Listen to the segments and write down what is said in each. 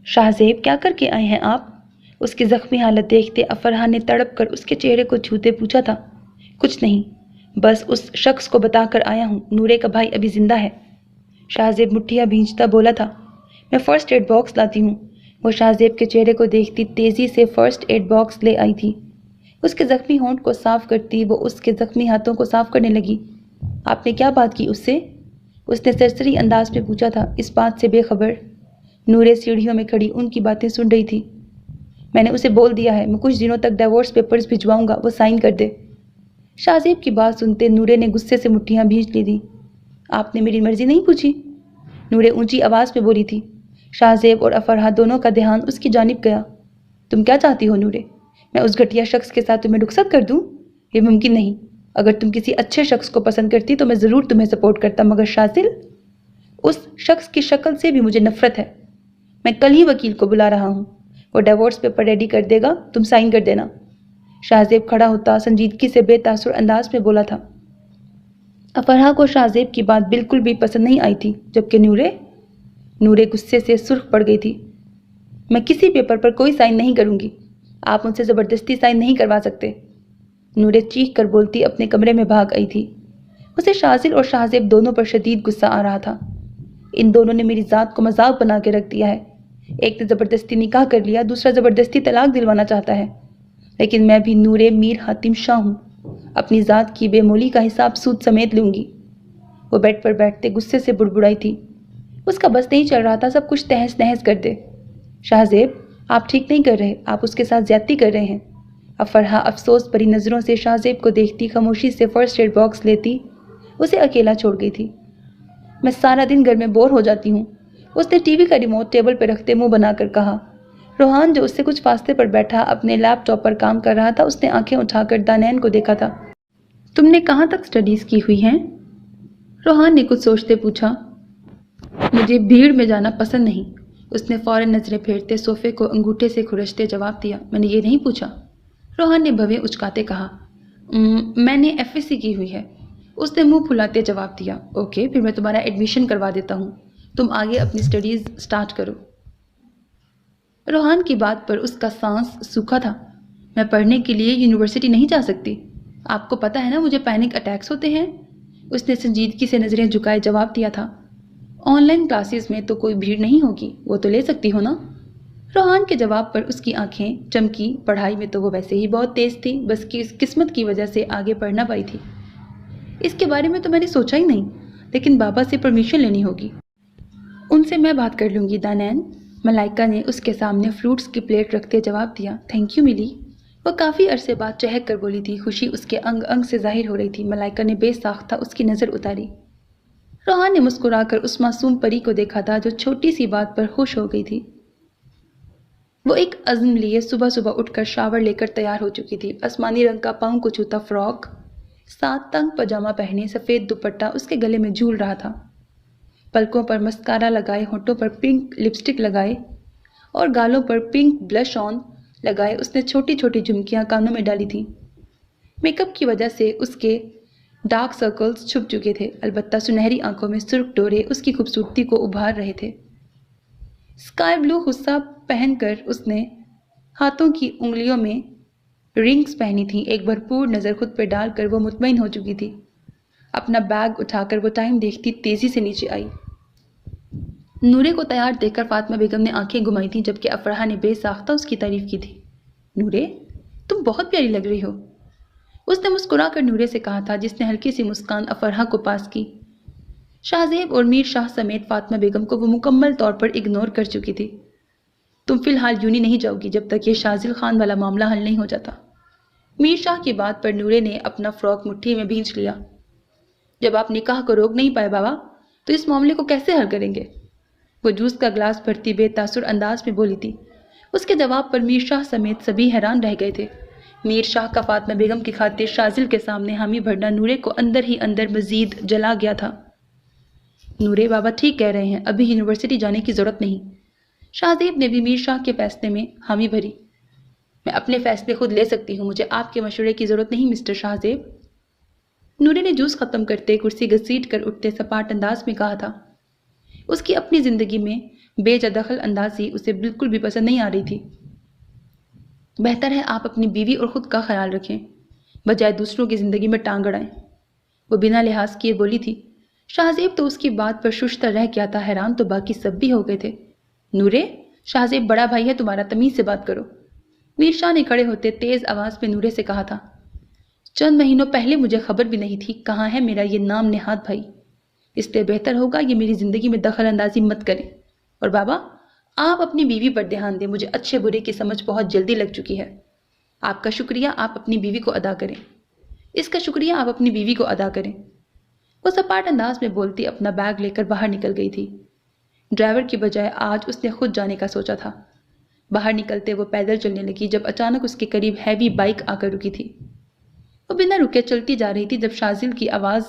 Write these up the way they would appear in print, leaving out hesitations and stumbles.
شاہزیب کیا کر کے آئے ہیں آپ؟ اس کی زخمی حالت دیکھتے افرحان نے تڑپ کر اس کے چہرے کو چھوتے پوچھا تھا۔ کچھ نہیں، بس اس شخص کو بتا کر آیا ہوں نورے کا بھائی ابھی زندہ ہے۔ شاہزیب مٹھیاں بھینچتا بولا تھا۔ میں فرسٹ ایڈ باکس لاتی ہوں۔ وہ شاہزیب کے چہرے کو دیکھتی تیزی سے فرسٹ ایڈ باکس لے آئی تھی۔ اس کے زخمی ہونٹ کو صاف کرتی وہ اس کے زخمی ہاتھوں کو صاف کرنے لگی۔ آپ نے کیا بات کی اس سے؟ اس نے سرسری انداز میں پوچھا تھا، اس بات سے بے خبر۔ نورے سیڑھیوں میں کھڑی ان کی باتیں سن رہی تھی۔ میں نے اسے بول دیا ہے میں کچھ دنوں تک ڈیورس پیپرز بھجواؤں گا، وہ سائن کر دے۔ شاہزیب کی بات سنتے نورے نے غصے سے مٹھیاں بھینچ لی تھی۔ آپ نے میری مرضی نہیں پوچھی؟ نورے اونچی آواز میں بولی تھی۔ شاہزیب اور افرحہ دونوں کا دھیان اس کی جانب گیا۔ تم کیا چاہتی ہو نورے؟ میں اس گھٹیا شخص کے ساتھ تمہیں رخصت کر دوں؟ یہ ممکن نہیں۔ اگر تم کسی اچھے شخص کو پسند کرتی تو میں ضرور تمہیں سپورٹ کرتا، مگر شازل، اس شخص کی شکل سے بھی مجھے نفرت ہے۔ میں کل ہی وکیل کو بلا رہا ہوں، وہ ڈیورس پیپر ریڈی کر دے گا، تم سائن کر دینا۔ شاہزیب کھڑا ہوتا سنجیدگی سے بے تاثر انداز میں بولا تھا۔ افرحہ کو شاہزیب کی بات بالکل بھی پسند نہیں آئی تھی، جبکہ نورے غصے سے سرخ پڑ گئی تھی۔ میں کسی پیپر پر کوئی سائن نہیں کروں گی، آپ ان سے زبردستی سائن نہیں کروا سکتے۔ نورے چیخ کر بولتی اپنے کمرے میں بھاگ آئی تھی۔ اسے شازل اور شاہزیب دونوں پر شدید غصہ آ رہا تھا۔ ان دونوں نے میری ذات کو مذاق بنا کے رکھ دیا ہے۔ ایک نے زبردستی نکاح کر لیا، دوسرا زبردستی طلاق دلوانا چاہتا ہے، لیکن میں بھی نورے میر حاتم شاہ ہوں، اپنی ذات کی بے مولی کا حساب سود سمیت لوں گی۔ وہ بیڈ پر بیٹھتے غصے سے بڑبڑائی تھی۔ اس کا بس نہیں چل رہا تھا سب کچھ تہس نہس کر دے۔ شاہزیب، آپ ٹھیک نہیں کر رہے، آپ اس کے ساتھ زیادتی کر رہے ہیں۔ افرحہ افسوس بھری نظروں سے شاہزیب کو دیکھتی خاموشی سے فرسٹ ایڈ باکس لیتی اسے اکیلا چھوڑ گئی تھی۔ میں سارا دن گھر میں بور ہو جاتی ہوں، اس نے ٹی وی کا ریموٹ ٹیبل پہ رکھتے منہ بنا کر کہا۔ روحان جو اس سے کچھ فاصلے پر بیٹھا اپنے لیپ ٹاپ پر کام کر رہا تھا، اس نے آنکھیں اٹھا کر دانین کو دیکھا تھا۔ تم نے کہاں تک سٹڈیز کی ہوئی ہیں؟ روحان نے کچھ سوچتے پوچھا۔ مجھے بھیڑ میں جانا پسند نہیں، اس نے فوراً نظریں پھیرتے صوفے کو انگوٹھے سے کھرچتے جواب دیا۔ میں نے یہ نہیں پوچھا، روحان نے بھویں اچکاتے کہا۔ میں نے ایف ایس سی کی ہوئی ہے، اس نے منہ پھلاتے جواب دیا۔ اوکے، پھر میں تمہارا ایڈمیشن کروا دیتا ہوں، تم آگے اپنی سٹڈیز سٹارٹ کرو۔ روحان کی بات پر اس کا سانس سوکھا تھا۔ میں پڑھنے کے لیے یونیورسٹی نہیں جا سکتی، آپ کو پتہ ہے نا مجھے پینک اٹیکس ہوتے ہیں، اس نے سنجیدگی سے نظریں جھکائے جواب دیا تھا۔ آن لائن کلاسز میں تو کوئی بھیڑ نہیں ہوگی، وہ تو لے سکتی ہو نا؟ روحان کے جواب پر اس کی آنکھیں چمکی۔ پڑھائی میں تو وہ ویسے ہی بہت تیز تھی، بس قسمت کی وجہ سے آگے پڑھ نہ پائی تھی۔ اس کے بارے میں تو میں نے سوچا ہی نہیں، لیکن بابا سے پرمیشن لینی ہوگی۔ ان سے میں بات کر لوں گی دانین، ملائکہ نے اس کے سامنے فروٹس کی پلیٹ رکھتے جواب دیا۔ تھینک یو ملی، وہ کافی عرصے بعد چہک کر بولی تھی۔ خوشی اس کے انگ انگ سے ظاہر ہو رہی تھی۔ ملائکہ نے بے ساختہ اس کی نظر اتاری۔ روحان نے مسکرا کر اس معصوم پری کو دیکھا تھا جو چھوٹی سی بات پر خوش ہو گئی تھی۔ وہ ایک عزم لیے صبح صبح اٹھ کر شاور لے کر تیار ہو چکی تھی۔ آسمانی رنگ کا پاؤں کو چھوتا فراک، ساتھ تنگ پاجامہ پہنے، سفید دوپٹہ اس کے گلے میں جھول رہا تھا۔ پلکوں پر مسکارا لگائے، ہونٹوں پر پنک لپسٹک لگائے اور گالوں پر پنک بلش آن لگائے اس نے چھوٹی چھوٹی جھمکیاں کانوں میں ڈالی تھیں۔ میک اپ کی وجہ سے اس کے ڈارک سرکلز چھپ چکے تھے، البتہ سنہری آنکھوں میں سرخ ڈورے اس کی خوبصورتی کو ابھار رہے تھے۔ اسکائی بلو خصہ پہن کر اس نے ہاتھوں کی انگلیوں میں رنگز پہنی تھیں۔ ایک بھرپور نظر خود پہ ڈال کر وہ مطمئن ہو چکی تھی۔ اپنا بیگ اٹھا کر وہ ٹائم دیکھتی تیزی سے نیچے آئی۔ نورے کو تیار دیکھ کر فاطمہ بیگم نے آنکھیں گھمائی تھیں، جبکہ افراح نے بے ساختہ اس کی تعریف کی تھی۔ نورے، تم بہت پیاری لگ رہی ہو، اس نے مسکرا کر نورے سے کہا تھا، جس نے ہلکی سی مسکان افراح کو پاس کی۔ شاہزیب اور میر شاہ سمیت فاطمہ بیگم کو وہ مکمل طور پر اگنور کر چکی تھی۔ تم فی الحال یونی نہیں جاؤ گی جب تک یہ شازل خان والا معاملہ حل نہیں ہو جاتا۔ میر شاہ کی بات پر نورے نے اپنا فراک مٹھی میں بھینچ لیا۔ جب آپ نکاح کو روک نہیں پائے بابا، تو اس معاملے کو کیسے حل کریں گے؟ وہ جوس کا گلاس بھرتی بے تاثر انداز میں بولی تھی۔ اس کے جواب پر میر شاہ سمیت سبھی حیران رہ گئے تھے۔ میر شاہ کا فاطمہ بیگم کی خاطر شازل کے سامنے حامی بھرنا نورے کو اندر ہی اندر مزید جلا گیا تھا۔ نورے، بابا ٹھیک کہہ رہے ہیں، ابھی یونیورسٹی جانے کی ضرورت نہیں۔ شاہزیب نے بھی میر شاہ کے فیصلے میں حامی بھری۔ میں اپنے فیصلے خود لے سکتی ہوں، مجھے آپ کے مشورے کی ضرورت نہیں مسٹر شاہزیب۔ نورے نے جوس ختم کرتے کرسی گھسیٹ کر اٹھتے سپاٹ انداز میں کہا تھا۔ اس کی اپنی زندگی میں بے جا دخل اندازی اسے بالکل بھی پسند نہیں آ رہی تھی۔ بہتر ہے آپ اپنی بیوی اور خود کا خیال رکھیں بجائے دوسروں کی زندگی میں ٹانگ اڑائیں، وہ بنا لحاظ کیے بولی تھی۔ شاہزیب تو اس کی بات پر ششتر رہ گیا تھا، حیران تو باقی سب بھی ہو گئے تھے۔ نورے، شاہزیب بڑا بھائی ہے تمہارا، تمیز سے بات کرو، میر شاہ نے کھڑے ہوتے تیز آواز میں نورے سے کہا تھا۔ چند مہینوں پہلے مجھے خبر بھی نہیں تھی کہاں ہے میرا یہ نام نہاد بھائی، اس لیے بہتر ہوگا یہ میری زندگی میں دخل اندازی مت کریں۔ اور بابا، آپ اپنی بیوی پر دھیان دیں، مجھے اچھے برے کی سمجھ بہت جلدی لگ چکی ہے۔ آپ کا شکریہ آپ اپنی بیوی کو ادا کریں، اس کا شکریہ آپ اپنی بیوی کو ادا کریں۔ وہ سپاٹ انداز میں بولتی اپنا بیگ لے کر باہر نکل گئی تھی۔ ڈرائیور کی بجائے آج اس نے خود جانے کا سوچا تھا۔ باہر نکلتے وہ پیدل چلنے لگی جب اچانک اس کے قریب ہیوی بائک آ کر رکی تھی۔ وہ بنا رکے چلتی جا رہی تھی جب شازل کی آواز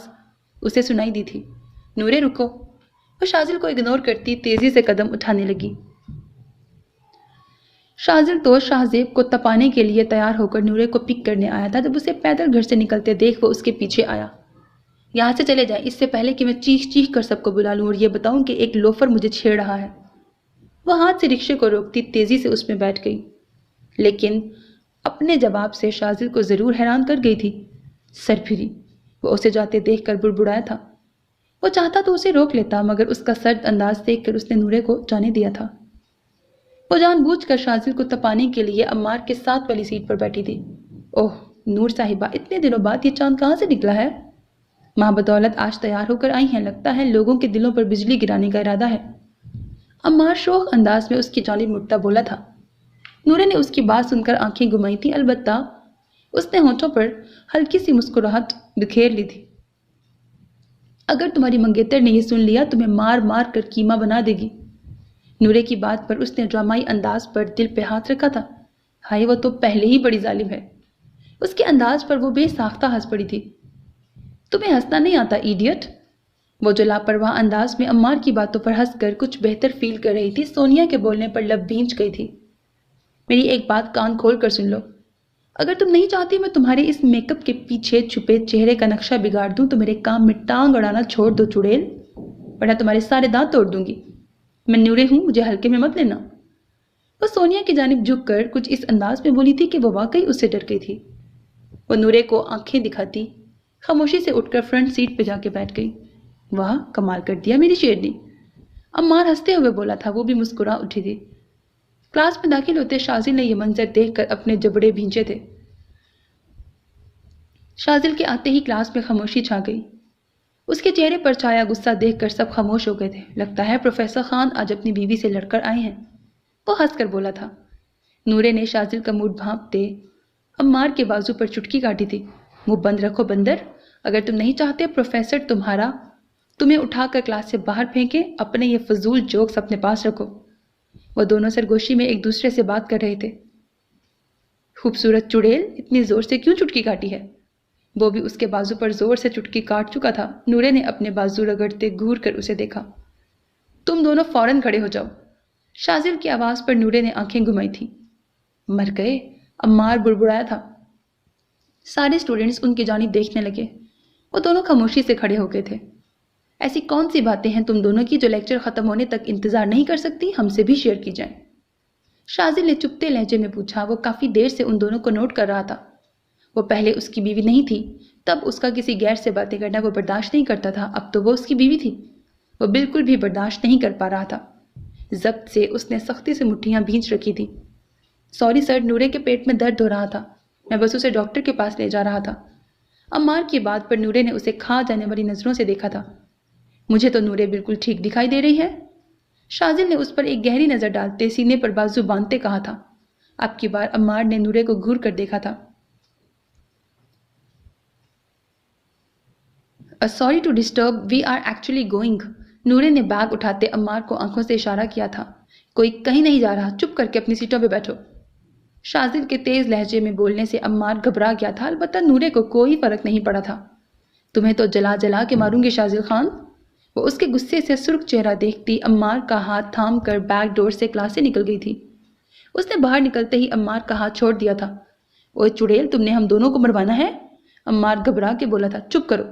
اسے سنائی دی تھی۔ نورے رکو۔ وہ شازل کو اگنور کرتی تیزی سے قدم اٹھانے لگی۔ شازل تو شاہزیب کو تپانے کے لیے تیار ہو کر نورے کو پک کرنے آیا تھا جب اسے پیدل گھر سے نکلتے دیکھ وہ اس کے پیچھے آیا۔ یہاں سے چلے جائیں اس سے پہلے کہ میں چیخ چیخ کر سب کو بلا لوں اور یہ بتاؤں کہ ایک لوفر مجھے چھیڑ رہا ہے۔ وہ ہاتھ سے رکشے کو روکتی تیزی سے اس میں بیٹھ گئی، لیکن اپنے جواب سے شازل کو ضرور حیران کر گئی تھی۔ سر پھری، وہ اسے جاتے دیکھ کر بڑبڑایا تھا۔ وہ چاہتا تو اسے روک لیتا مگر اس کا سرد انداز دیکھ کر اس نے نورے کو جانے دیا تھا۔ وہ جان بوجھ کر شازل کو تپانے کے لیے عمار کے ساتھ والی سیٹ پر بیٹھی تھی۔ اوہ نور صاحبہ، اتنے دنوں بعد یہ چاند کہاں سے نکلا ہے؟ ماں بدولت آج تیار ہو کر آئی ہیں، لگتا ہے لوگوں کے دلوں پر بجلی گرانے کا ارادہ ہے۔ عمار شوخ انداز میں اس کی جانب مڑتا بولا تھا۔ نورے نے اس کی بات سن کر آنکھیں گھمائی تھی، البتہ اس نے ہونٹوں پر ہلکی سی مسکراہٹ بکھیر لی تھی۔ اگر تمہاری منگیتر نے یہ سن لیا تمہیں مار مار کر کیما بنا دے گی۔ نورے کی بات پر اس نے ڈرامائی انداز پر دل پہ ہاتھ رکھا تھا۔ ہائے، وہ تو پہلے ہی بڑی ظالم ہے۔ اس کے انداز پر وہ بے ساختہ ہنس پڑی تھی۔ تمہیں ہنسنا نہیں آتا ایڈیٹ؟ وہ جو لاپرواہ انداز میں عمار کی باتوں پر ہنس کر کچھ بہتر فیل کر رہی تھی، سونیا کے بولنے پر لب بھینچ گئی تھی۔ میری ایک بات کان کھول کر سن لو، اگر تم نہیں چاہتی میں تمہارے اس میک اپ کے پیچھے چھپے چہرے کا نقشہ بگاڑ دوں تو میرے کام میں ٹانگ اڑانا چھوڑ دو چڑیل، ورنہ تمہارے سارے دانت توڑ دوں گی۔ میں نورے ہوں، مجھے ہلکے میں مت لینا۔ وہ سونیا کی جانب جھک کر کچھ اس انداز میں بولی تھی کہ وہ واقعی اس سے ڈر گئی تھی۔ وہ نورے کو آنکھیں دکھاتی خاموشی سے اٹھ کر فرنٹ سیٹ پہ جا کے بیٹھ گئی۔ واہ، کمال کر دیا میری شیرنی، عمار ہنستے ہوئے بولا تھا۔ وہ بھی مسکرا اٹھی تھی۔ کلاس میں داخل ہوتے شازل نے یہ منظر دیکھ کر اپنے جبڑے بھینچے تھے۔ شازل کے آتے ہی کلاس میں خاموشی چھا گئی۔ اس کے چہرے پر چھایا غصہ دیکھ کر سب خاموش ہو گئے تھے۔ لگتا ہے پروفیسر خان آج اپنی بیوی سے لڑ کر آئے ہیں، وہ ہنس کر بولا تھا۔ نورے نے شازل کا موڈ بھانپتے عمار کے بازو پر چٹکی کاٹی تھی۔ منہ بند رکھو بندر، اگر تم نہیں چاہتے پروفیسر تمہیں اٹھا کر کلاس سے باہر پھینکے، اپنے یہ فضول جوکس اپنے پاس رکھو۔ وہ دونوں سرگوشی میں ایک دوسرے سے بات کر رہے تھے۔ خوبصورت چڑیل، اتنی زور سے کیوں چٹکی کاٹی ہے؟ وہ بھی اس کے بازو پر زور سے چٹکی کاٹ چکا تھا۔ نورے نے اپنے بازو رگڑتے گھور کر اسے دیکھا۔ تم دونوں فوراً کھڑے ہو جاؤ۔ شازل کی آواز پر نورے نے آنکھیں گھمائی تھی۔ مر گئے، عمار بڑبڑایا تھا۔ سارے اسٹوڈنٹس ان کی جانب دیکھنے لگے۔ وہ دونوں خاموشی سے کھڑے ہو گئے تھے۔ ایسی کون سی باتیں ہیں تم دونوں کی جو لیکچر ختم ہونے تک انتظار نہیں کر سکتی؟ ہم سے بھی شیئر کی جائیں۔ شازل نے چپتے لہجے میں پوچھا۔ وہ کافی دیر سے ان دونوں کو نوٹ کر رہا تھا۔ وہ پہلے اس کی بیوی نہیں تھی، تب اس کا کسی غیر سے باتیں کرنا وہ برداشت نہیں کرتا تھا، اب تو وہ اس کی بیوی تھی، وہ بالکل بھی برداشت نہیں کر پا رہا تھا۔ ضبط سے اس نے سختی سے مٹھیاں بھینچ رکھی تھی۔ سوری سر، نورے کے پیٹ میں درد ہو رہا تھا، میں بس اسے ڈاکٹر کے پاس لے جا رہا تھا۔ عمار کی بات پر نورے نے اسے کھا جانے والی نظروں سے دیکھا تھا۔ مجھے تو نورے بالکل ٹھیک دکھائی دے رہی ہے، شازل نے اس پر ایک گہری نظر ڈالتے سینے پر بازو باندھتے کہا تھا۔ اب کی بار عمار نے نورے کو گھور کر دیکھا تھا۔ Sorry to disturb, we are actually going. Noore نے بیگ اٹھاتے عمار کو آنکھوں سے اشارہ کیا تھا۔ کوئی کہیں نہیں جا رہا، چپ کر کے اپنی سیٹوں پہ بیٹھو۔ شازل کے تیز لہجے میں بولنے سے عمار گھبرا گیا تھا، البتہ نورے کو کوئی فرق نہیں پڑا تھا۔ تمہیں تو جلا جلا کے ماروں گی شازل خان، وہ اس کے غصے سے سرخ چہرہ دیکھتی عمار کا ہاتھ تھام کر بیک ڈور سے کلاس سے نکل گئی تھی۔ اس نے باہر نکلتے ہی عمار کا ہاتھ چھوڑ دیا تھا۔ اوے چڑیل، تم نے ہم دونوں کو مروانا ہے؟ عمار گھبرا کے بولا تھا۔ چپ کرو،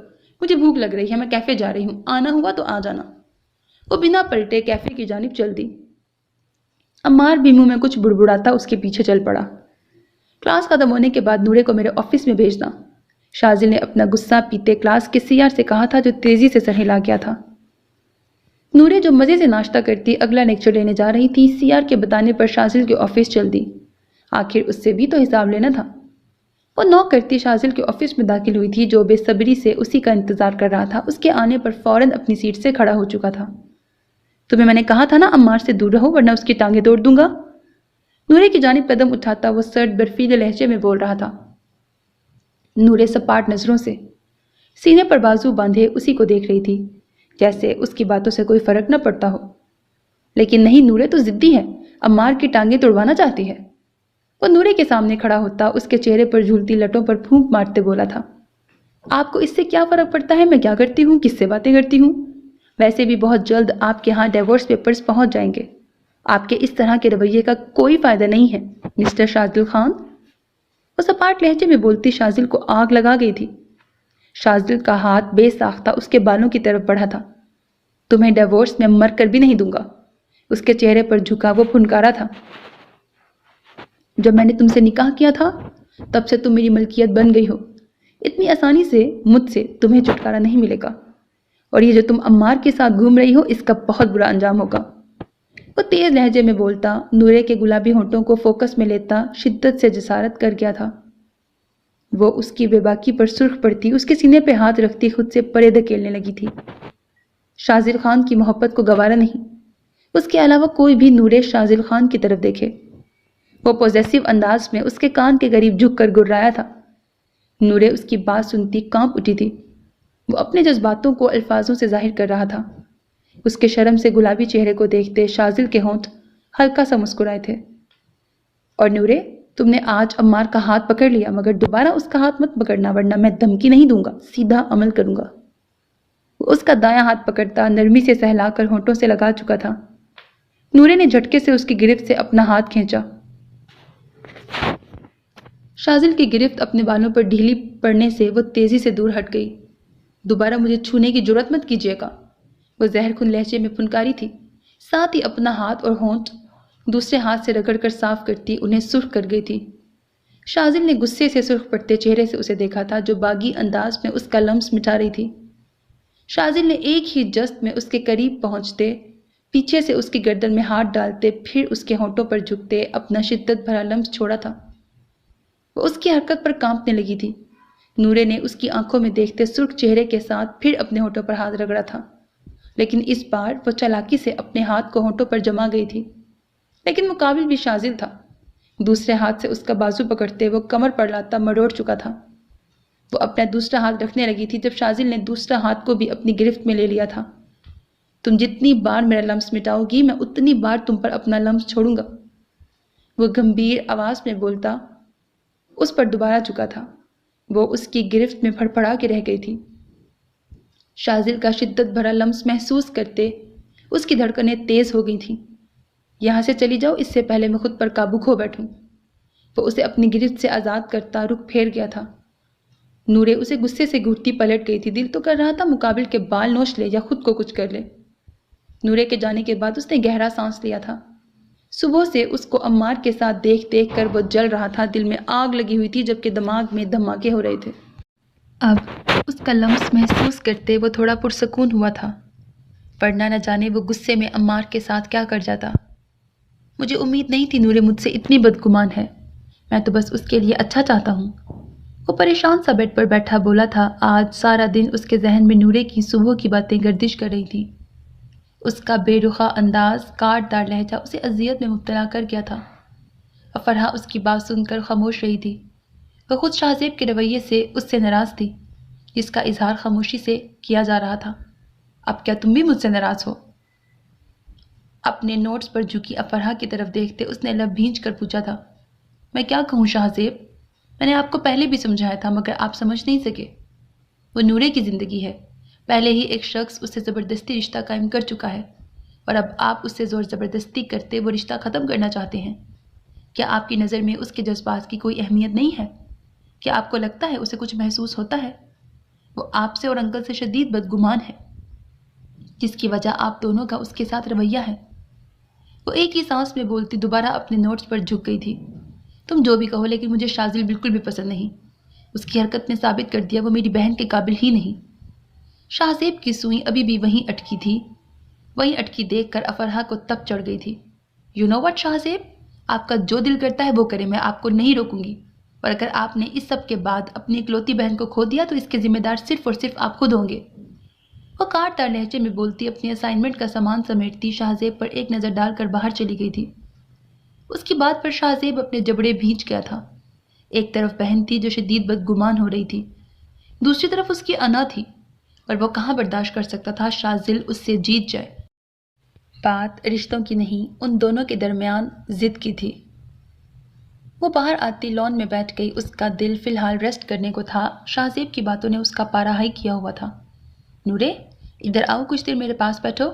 مجھے بھوک لگ رہی ہے، میں کیفے جا رہی ہوں، آنا ہوا تو آ جانا۔ وہ بنا پلٹے کیفے کی جانب چل دی۔ عمار بھی منہ میں کچھ بڑبڑاتا اس کے پیچھے چل پڑا۔ کلاس ختم ہونے کے بعد نورے کو میرے آفس میں بھیجنا، شاذل نے اپنا غصہ پیتے کلاس کے سی آر سے کہا تھا جو تیزی سے سر ہلا گیا تھا۔ نورے جو مزے سے ناشتہ کرتی اگلا لیکچر لینے جا رہی تھی، سی آر کے بتانے پر شاذل کے آفس چل دی۔ آخر اس سے بھی تو حساب لینا تھا۔ وہ نوک کرتی شاذل کے آفس میں داخل ہوئی تھی جو بے صبری سے اسی کا انتظار کر رہا تھا۔ اس کے آنے پر فوراً اپنی سیٹ سے کھڑا ہو چکا تھا۔ تمہیں میں نے کہا تھا نا عمار سے دور رہو ورنہ اس کی ٹانگیں توڑ دوں گا۔ نورے کی جانب قدم اٹھاتا وہ سرد برفیلے لہجے میں بول رہا تھا۔ نورے سپاٹ نظروں سے سینے پر بازو باندھے اسی کو دیکھ رہی تھی، جیسے اس کی باتوں سے کوئی فرق نہ پڑتا ہو۔ لیکن نہیں، نورے تو ضدی ہے، عمار کی ٹانگیں توڑوانا چاہتی ہے۔ وہ نورے کے سامنے کھڑا ہوتا اس کے چہرے پر جھولتی لٹوں پر پھونک مارتے بولا تھا، آپ کو اس سے کیا فرق پڑتا ہے میں کیا کرتی ہوں، کس سے باتیں کرتی ہوں؟ ویسے بھی بہت جلد آپ کے ہاں ڈیورس پیپرز پہنچ جائیں گے۔ آپ کے اس طرح کے رویے کا کوئی فائدہ نہیں ہے مسٹر شاذل خان۔ وہ سپاٹ لہجے میں بولتی شاذل کو آگ لگا گئی تھی۔ شاذل کا ہاتھ بے ساختہ اس کے بالوں کی طرف بڑھا تھا۔ تمہیں ڈیورس میں مر کر بھی نہیں دوں گا۔ اس کے چہرے پر جھکا وہ پھنکارا تھا۔ جب میں نے تم سے نکاح کیا تھا تب سے تم میری ملکیت بن گئی ہو۔ اتنی آسانی سے مجھ سے تمہیں چھٹکارا نہیں ملے گا، اور یہ جو تم عمار کے ساتھ گھوم رہی ہو اس کا بہت برا انجام ہوگا۔ وہ تیز لہجے میں بولتا، نورے کے گلابی ہونٹوں کو فوکس میں لیتا شدت سے جسارت کر گیا تھا۔ وہ اس کی بے باکی پر سرخ پڑتی، اس کے سینے پہ ہاتھ رکھتی خود سے پرے دھکیلنے لگی تھی۔ شاذل خان کی محبت کو گوارا نہیں، اس کے علاوہ کوئی بھی نورے شاذل خان کی طرف دیکھے۔ وہ پوزیسو انداز میں اس کے کان کے قریب جھک کر گررایا تھا۔ نورے اس کی بات سنتی کانپ اٹھی تھی۔ وہ اپنے جذباتوں کو الفاظوں سے ظاہر کر رہا تھا۔ اس کے شرم سے گلابی چہرے کو دیکھتے شاذل کے ہونٹ ہلکا سا مسکرائے تھے۔ اور نورے، تم نے آج عمار کا ہاتھ پکڑ لیا، مگر دوبارہ اس کا ہاتھ مت پکڑنا ورنہ میں دھمکی نہیں دوں گا، سیدھا عمل کروں گا۔ وہ اس کا دایاں ہاتھ پکڑتا نرمی سے سہلا کر ہونٹوں سے لگا چکا تھا۔ نورے نے جھٹکے سے اس کی گرفت سے اپنا ہاتھ کھینچا۔ شاذل کی گرفت اپنے بالوں پر ڈھیلی پڑنے سے وہ تیزی سے دور ہٹ گئی۔ دوبارہ مجھے چھونے کی جرات مت کیجیے گا، وہ زہر خون لہجے میں پھنکاری تھی، ساتھ ہی اپنا ہاتھ اور ہونٹ دوسرے ہاتھ سے رگڑ کر صاف کرتی انہیں سرخ کر گئی تھی۔ شاذل نے غصے سے سرخ پڑتے چہرے سے اسے دیکھا تھا جو باغی انداز میں اس کا لمس مٹا رہی تھی۔ شاذل نے ایک ہی جست میں اس کے قریب پہنچتے پیچھے سے اس کی گردن میں ہاتھ ڈالتے پھر اس کے ہونٹوں پر جھکتے اپنا شدت بھرا لمس چھوڑا تھا۔ وہ اس کی حرکت پر کانپنے لگی تھی۔ نورے نے اس کی آنکھوں میں دیکھتے سرخ چہرے کے ساتھ پھر اپنے ہونٹوں پر ہاتھ رگڑا تھا، لیکن اس بار وہ چالاکی سے اپنے ہاتھ کو ہونٹوں پر جما گئی تھی۔ لیکن مقابل بھی شاذل تھا۔ دوسرے ہاتھ سے اس کا بازو پکڑتے وہ کمر پر لاتا مروڑ چکا تھا۔ وہ اپنا دوسرا ہاتھ رکھنے لگی تھی جب شاذل نے دوسرا ہاتھ کو بھی اپنی گرفت میں لے لیا تھا۔ تم جتنی بار میرا لمس مٹاؤ گی میں اتنی بار تم پر اپنا لمس چھوڑوں گا، وہ گمبھیر آواز میں بولتا اس پر دوبارہ چکا تھا۔ وہ اس کی گرفت میں پھڑپڑا کے رہ گئی تھی۔ شاذل کا شدت بھرا لمس محسوس کرتے اس کی دھڑکنیں تیز ہو گئی تھیں۔ یہاں سے چلی جاؤ اس سے پہلے میں خود پر قابو کھو بیٹھوں۔ وہ اسے اپنی گرفت سے آزاد کرتا رخ پھیر گیا تھا۔ نورے اسے غصے سے گھٹتی پلٹ گئی تھی۔ دل تو کر رہا تھا مقابل کے بال نوچ لے یا خود کو کچھ کر لے۔ نورے کے جانے کے بعد اس نے گہرا سانس لیا تھا۔ صبح سے اس کو عمار کے ساتھ دیکھ دیکھ کر وہ جل رہا تھا، دل میں آگ لگی ہوئی تھی جبکہ دماغ میں دھماکے ہو رہے تھے۔ اب اس کا لمس محسوس کرتے وہ تھوڑا پرسکون ہوا تھا، ورنہ نہ جانے وہ غصے میں عمار کے ساتھ کیا کر جاتا۔ مجھے امید نہیں تھی نورے مجھ سے اتنی بدگمان ہے، میں تو بس اس کے لیے اچھا چاہتا ہوں۔ وہ پریشان سا بیڈ پر بیٹھا بولا تھا۔ آج سارا دن اس کے ذہن میں نورے کی صبح کی باتیں گردش کر رہی تھی۔ اس کا بے رخا انداز، کاٹ دار لہجہ اسے اذیت میں مبتلا کر گیا تھا۔ افرحہ اس کی بات سن کر خاموش رہی تھی۔ وہ خود شاہزیب کے رویے سے اس سے ناراض تھی جس کا اظہار خاموشی سے کیا جا رہا تھا۔ اب کیا تم بھی مجھ سے ناراض ہو؟ اپنے نوٹس پر جھکی افرحہ کی طرف دیکھتے اس نے لب بھینچ کر پوچھا تھا۔ میں کیا کہوں شاہزیب، میں نے آپ کو پہلے بھی سمجھایا تھا مگر آپ سمجھ نہیں سکے۔ وہ نورے کی زندگی ہے، پہلے ہی ایک شخص اس سے زبردستی رشتہ قائم کر چکا ہے، اور اب آپ اس سے زور زبردستی کرتے وہ رشتہ ختم کرنا چاہتے ہیں۔ کیا آپ کی نظر میں اس کے جذبات کی کوئی اہمیت نہیں ہے؟ کیا آپ کو لگتا ہے اسے کچھ محسوس ہوتا ہے؟ وہ آپ سے اور انکل سے شدید بدگمان ہے، جس کی وجہ آپ دونوں کا اس کے ساتھ رویہ ہے۔ وہ ایک ہی سانس میں بولتی دوبارہ اپنے نوٹس پر جھک گئی تھی۔ تم جو بھی کہو لیکن مجھے شازل بالکل بھی پسند نہیں۔ اس کی حرکت نے ثابت کر دیا وہ میری بہن کے قابل ہی نہیں۔ شاہزیب کی سوئی ابھی بھی وہیں اٹکی تھی۔ وہیں اٹکی دیکھ کر افرحہ کو تپ چڑھ گئی تھی۔ یو نو وٹ شاہزیب، آپ کا جو دل کرتا ہے وہ کرے، میں آپ کو نہیں روکوں گی، اور اگر آپ نے اس سب کے بعد اپنی اکلوتی بہن کو کھو دیا تو اس کے ذمہ دار صرف اور صرف آپ خود ہوں گے۔ وہ کاٹ لہجے میں بولتی اپنی اسائنمنٹ کا سامان سمیٹتی شاہزیب پر ایک نظر ڈال کر باہر چلی گئی تھی۔ اس کی بات پر شاہزیب اپنے جبڑے بھینچ گیا تھا۔ ایک طرف بہن تھی جو شدید بدگمان ہو رہی تھی، دوسری طرف اس کی انا تھی، اور وہ کہاں برداشت کر سکتا تھا شازل اس سے جیت جائے۔ بات رشتوں کی نہیں، ان دونوں کے درمیان ضد کی تھی۔ وہ باہر آتی لان میں بیٹھ گئی، اس کا دل فی الحال ریسٹ کرنے کو تھا۔ شاہزیب کی باتوں نے اس کا پارا ہائی کیا ہوا تھا۔ نورے، ادھر آؤ، کچھ دیر میرے پاس بیٹھو۔